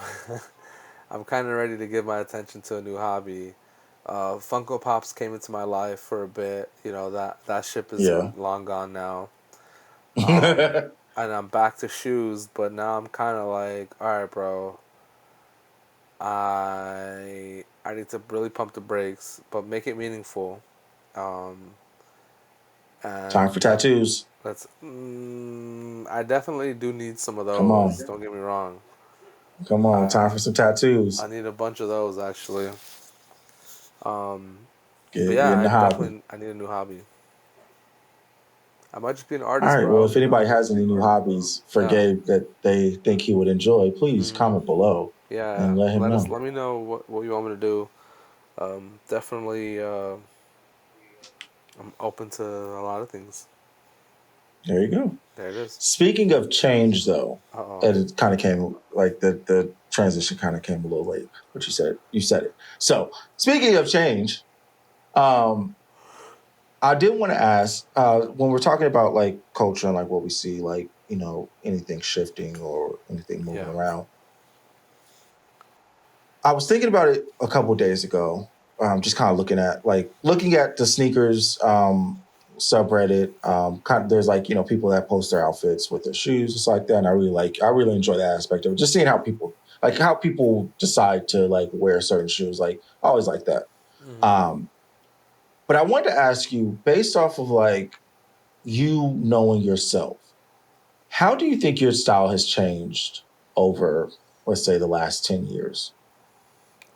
I'm kind of ready to give my attention to a new hobby. Funko Pops came into my life for a bit. You know that ship is Yeah. long gone now. And I'm back to shoes, but now I'm kind of like, all right, bro. I need to really pump the brakes, but make it meaningful. Um, Time for and tattoos. I definitely do need some of Come those. on. Don't get me wrong. Come on. I Time for some I tattoos. need a bunch of those actually. Um, but Get yeah, in I the hobby. definitely I need a new hobby. I might just be an All artist, right. Well, bro. if You anybody know. has any new hobbies for Yeah. Gabe that they think he would enjoy, please Mhm. comment below Yeah. and let him know. Let me know what you want me to do. Definitely. I'm open to a lot of things. There you go. There it is. Speaking of change, though, Uh oh. and it kind of came like the transition kind of came a little late, but you said it. So speaking of change, um, I did want to ask when we're talking about like culture and like what we see, like anything shifting or anything moving Yeah. around. I was thinking about it a couple of days ago, just kind of looking at the sneakers subreddit. Kind of, there's like people that post their outfits with their shoes, just like that. And I really enjoy that aspect of it. Just seeing how people decide to like wear certain shoes. Like I always like that. Hmm. Um, but I wanted to ask you, based off of like you knowing yourself, how do you think your style has changed over, let's say, the last 10 years?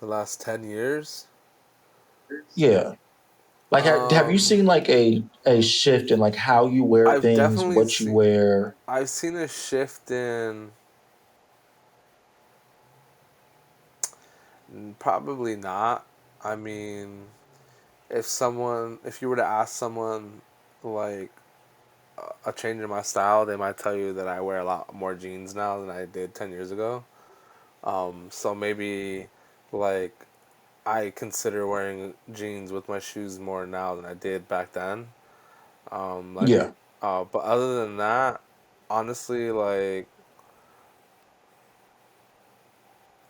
The last 10 years. Yeah. Like, have you Um, seen like a shift in like how you wear I've things, definitely what you seen wear? I've seen a shift in. Probably not. I mean, if you were to ask someone like a change in my style, they might tell you that I wear a lot more jeans now than I did 10 years ago. So maybe like I consider wearing jeans with my shoes more now than I did back then. Like, Yeah, but other than that, honestly, like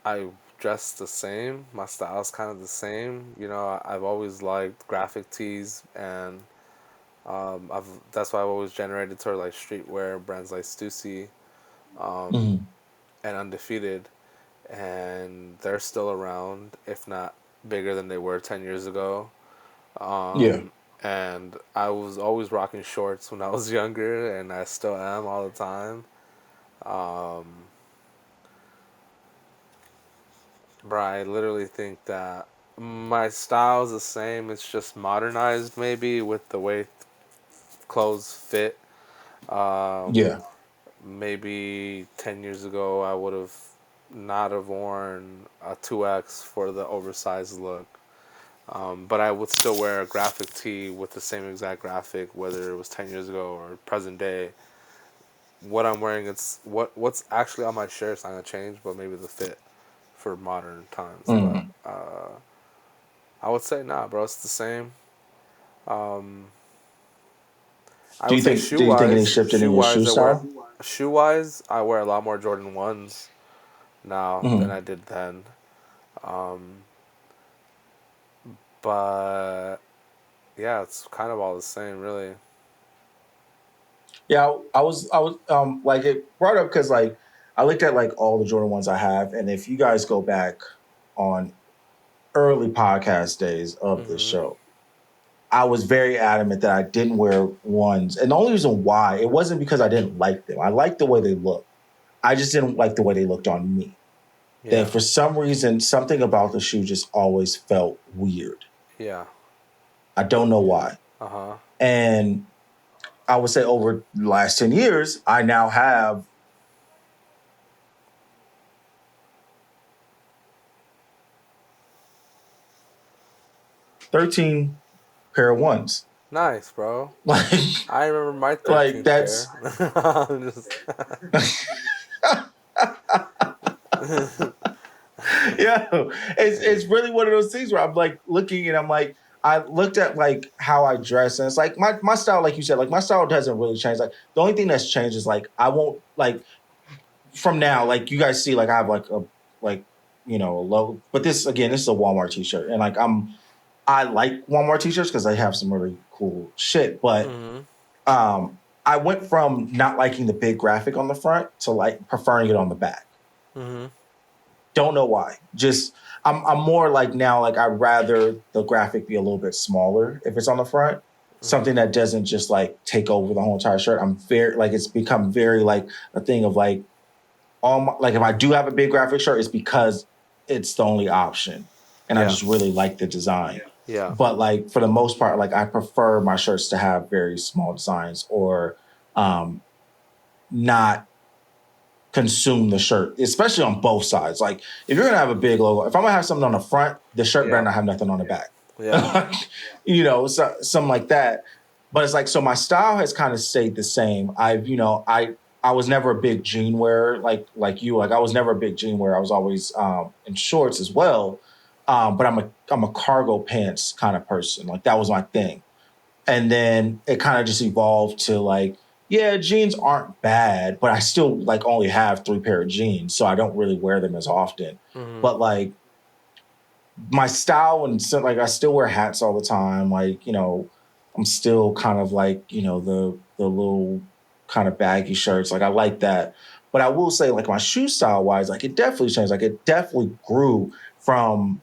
I dress the same. My style's kind of the same. You know, I've always liked graphic tees, and I've that's why I've always generated toward like streetwear brands like Stussy, um, hmm and Undefeated, and they're still around, if not bigger than they were 10 years ago. yeah, Um, and I was always rocking shorts when I was younger, and I still am all the time. Um, Bro, I literally think that my style's the same. It's just modernized, maybe with the way clothes fit. Um, yeah, Maybe 10 years ago, I would have not have worn a 2X for the oversized look. But I would still wear a graphic tee with the same exact graphic, whether it was 10 years ago or present day. What I'm wearing, what's actually on my shirt is not gonna change, but maybe the fit for modern times. But hmm I would say nah, bro. It's the same. Um, I Do would you say think do you think any shifted in your shoe style? shoe wise I wear a lot more Jordan 1s now than I Hmm did then. Um, but Yeah, it's kind of all the same, really. Yeah, I was like it brought up because like I looked at like all the Jordan ones I have, and if you guys go back on early podcast days of this Mm-hmm. show, I was very adamant that I didn't wear ones, and the only reason why it wasn't because I didn't like them. I liked the way they looked. I just didn't like the way they looked on me. That Yeah. for some reason, something about the shoe just always felt weird. Yeah. I don't know why. Uh huh. And I would say over the last 10 years, I now have 13 pair of ones. Nice, bro. Like, I remember my like 13th pair. that's I'm just. yeah. It's really one of those things where I'm like looking and I'm like, I looked at like how I dress, and it's like my style, like you said, like my style doesn't really change. Like the only thing that's changed is like I won't like from now, like you guys see, like I have like a like a logo, but this is a Walmart t-shirt, and like I like Walmart t-shirts because they have some really cool shit. But Mm-hmm. I went from not liking the big graphic on the front to like preferring it on the back. Mm-hmm. Don't know why. Just I'm more like now like I'd rather the graphic be a little bit smaller if it's on the front. Mm-hmm. Something that doesn't just like take over the whole entire shirt. I'm very like it's become very like a thing of like all my, like if I do have a big graphic shirt, it's because it's the only option. And I Yeah. just really like the design. Yeah. But like for the most part, like I prefer my shirts to have very small designs or um not consume the shirt, especially on both sides. Like if you're gonna have a big logo, if I'm gonna have something on the front, the shirt better Yeah. not have nothing on the back. Yeah. So, something like that. But it's like so my style has kind of stayed the same. I was never a big jean wearer like you. Like I was never a big jean wearer. I was always in shorts as well. But I'm a cargo pants kind of person. Like that was my thing. And then it kind of just evolved to like, yeah, jeans aren't bad, but I still like only have 3 pair of jeans, so I don't really wear them as often. Mm-hmm. But like my style and so like I still wear hats all the time. Like, I'm still kind of like, the little kind of baggy shirts. Like I like that. But I will say like my shoe style wise, like it definitely changed. Like it definitely grew from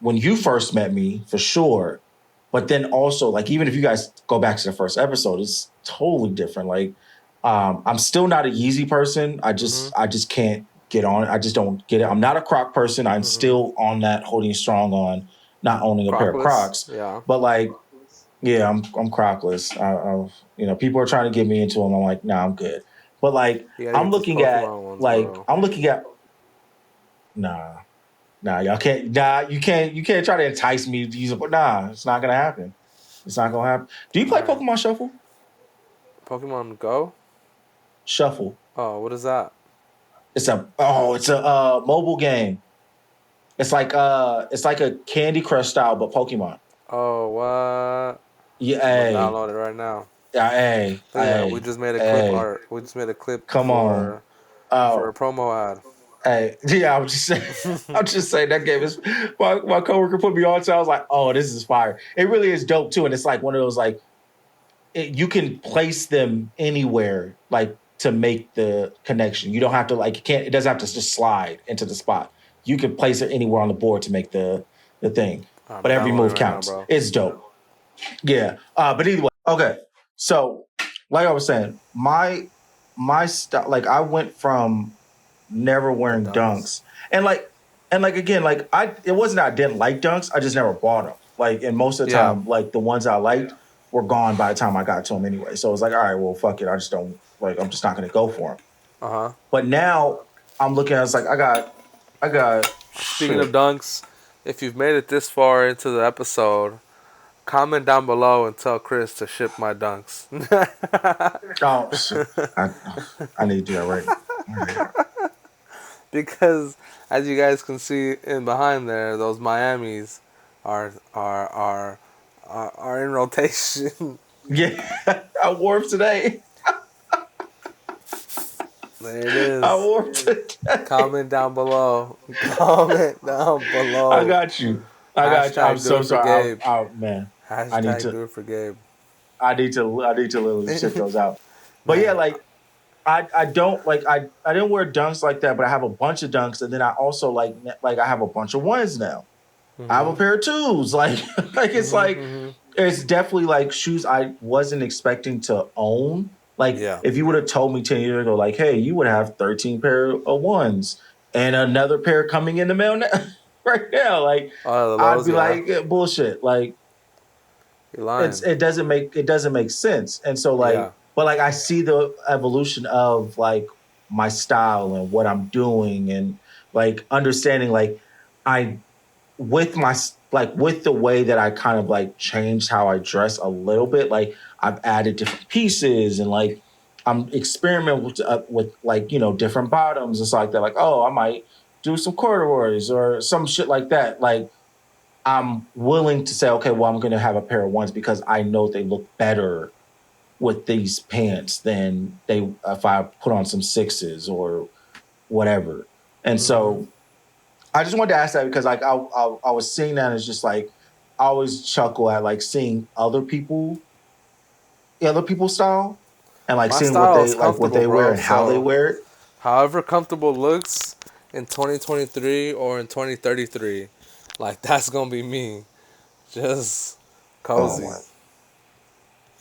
when you first met me for sure. But then also, like, even if you guys go back to the first episode, it's totally different. Like, I'm still not a Yeezy person. I Mm-hmm. just I just can't get on it. I just don't get it. I'm not a Croc person. I'm Mm-hmm. still on that holding strong on not owning a pair of Crockless. Crocs. Yeah. But like, yeah, I'm Crocless. People are trying to get me into them. I'm like, nah, I'm good. But like, You gotta get these Pokemon ones, bro. I'm looking at nah. Nah, y'all can't. Nah, you can't. You can't try to entice me to use it. Nah, it's not gonna happen. It's not gonna happen. Do you All play right. Pokemon Shuffle? Pokemon Go. Shuffle. Oh, what is that? It's a mobile game. It's like a Candy Crush style, but Pokemon. Oh, what? Yeah, I'm gonna hey, download it right now. hey, Look at that. We hey, just made a clip hey. art. We just made a clip Come on. for a Oh, promo ad. hey. Yeah, I was just saying. I'm just saying that game is. My coworker put me on, so I was like, oh, this is fire. It really is dope too, and it's like one of those like you can place them anywhere like to make the connection. You don't have to like you can't it doesn't have to just slide into the spot. You can place it anywhere on the board to make the thing. I'm But every downloading move right now, counts. bro. It's dope. Yeah. But either way. Okay. So like I was saying, my style like I went from never The wearing dunks. dunks. And like again, like it wasn't that I didn't like dunks, I just never bought them. Like and most of the Yeah. time, like the ones I liked were gone by the time I got to them anyway. So it was like, all right, well, fuck it. I just don't like I'm just not gonna go for them. Uh huh. But now I'm looking at it's like I got Speaking of shit. dunks, if you've made it this far into the episode, comment down below and tell Chris to ship my dunks. Oh shit. I I need to do that right now. Because as you guys can see in behind there, those Miamis are in rotation. Yeah. I wore 'em today. There it I is. wore 'em today. Comment down below. Comment down I below. got you. I got you. I'm Hashtag do so it for sorry. Gabe. I man. I need Hashtag to do it for Gabe. I need to literally ship those out. But yeah, Man. like I don't like I didn't wear dunks like that, but I have a bunch of dunks, and then I also like I have a bunch of ones now. I have a Mhm. pair of twos. Like it's Mhm. like Mhm. it's definitely like shoes I wasn't expecting to own. Like Yeah. if you would have told me 10 years ago, like, hey, you would have 13 pair of ones and another pair coming in the mail now, right now. Like Oh, the I'd lows. be Yeah. like, bullshit. Like You're lying. it doesn't make sense. And so Yeah. like, but like I see the evolution of like my style and what I'm doing and like understanding like I with my like with the way that I kind of like changed how I dress a little bit. Like I've added different pieces and like I'm experimenting with like different bottoms and stuff like that. Like oh, I might do some corduroys or some shit like that. Like I'm willing to say okay, well I'm going to have a pair of ones because I know they look better with these pants than they if I put on some sixes or whatever. And Mhm. so I just wanted to ask that because like I was seeing that as just like I always chuckle at like seeing other people's style and like My seeing style is what comfortable, they wear bro. and how they So, wear it. however comfortable looks in 2023 or in 2033, like that's gonna be me. Just Oh cozy. my,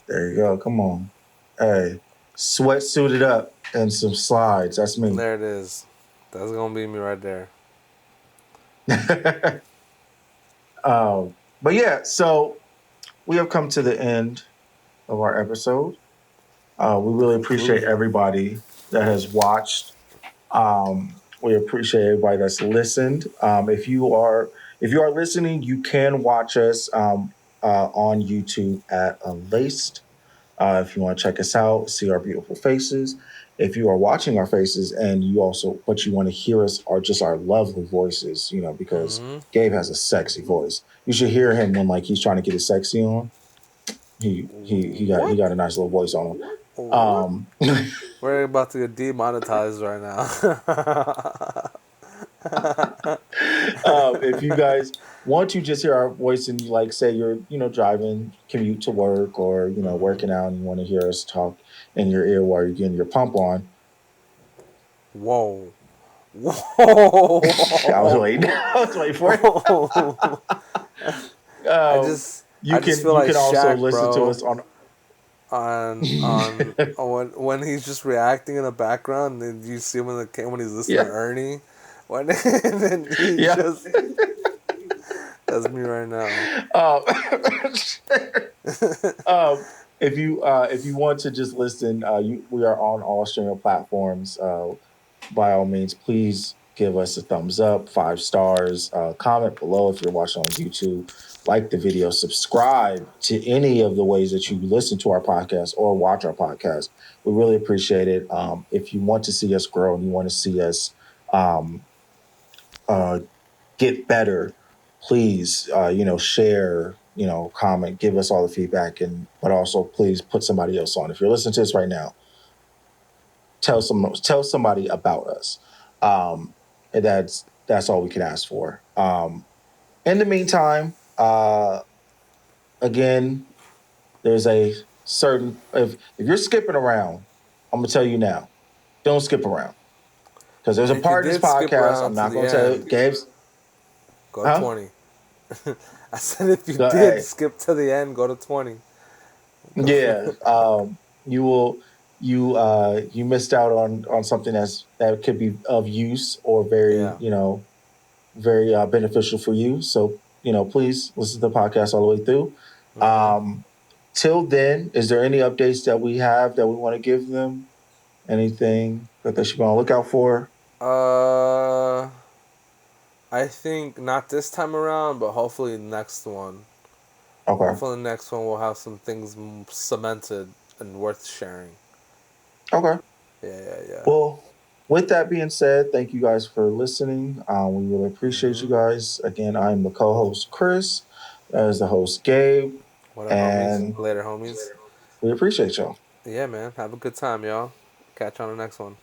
there you go. Come on, hey, sweat suited up and some slides. That's me. There it is. That's gonna be me right there. But yeah, so we have come to the end of our episode. We The really appreciate conclusion. everybody that has watched. We appreciate everybody that's listened. If you are listening, you can watch us on YouTube at Unlaced. If you want to check us out, see our beautiful faces. If you are watching our faces and but you want to hear us are just our lovely voices, because Mm-hmm. Gabe has a sexy voice. You should hear him when like he's trying to get his sexy on. He What? got a nice little voice on him. What? Um, We're about to get demonetized right now. if you guys want to just hear our voice and you like say you're driving commute to work or Mm-hmm. working out and you want to hear us talk in your ear while you're getting your pump on. Whoa. I was Whoa. waiting. I was waiting for it. I um, just I just feel you like can also Shaq, listen to bro. us on. When he's just reacting in the background, and you see him in the when he's listening to Yeah, Ernie, when and then he yeah. just that's me right now. Um, um, if you want to just listen, we are on all streaming platforms. By all means, please give us a thumbs up, 5 stars. Comment below if you're watching on YouTube. Like the video, subscribe to any of the ways that you listen to our podcast or watch our podcast. We really appreciate it. If you want to see us grow and you want to see us um, uh, get better, please, share, comment, give us all the feedback, but also please put somebody else on. If you're listening to this right now, tell somebody about us. And that's all we can ask for. In the meantime, again, there's a certain if you're skipping around, I'm gonna tell you now, don't skip around because there's And a if you part of this did skip podcast I'm around to not the gonna tell you, end, Gabe's, go to huh? 20. I said if you did Hey, skip to the end, go to 20. Go. yeah, you will you missed out on something that could be of use or very Yeah. very beneficial for you. So please listen to the podcast all the way through. Mm-hmm. Um, till then, is there any updates that we have that we want to give them? Anything that they should be on the lookout for? Uh, I think not this time around, but hopefully next one. Okay, Hopefully next one we'll have some things cemented and worth sharing. okay. Yeah, yeah, yeah. Well, with that being said, thank you guys for listening. We really appreciate you Mm-hmm. guys. Again, I'm the co-host Chris, as the host Gabe, What up, homies? and Later, homies. we appreciate y'all. Yeah, man. Have a good time, y'all. Catch you on the next one.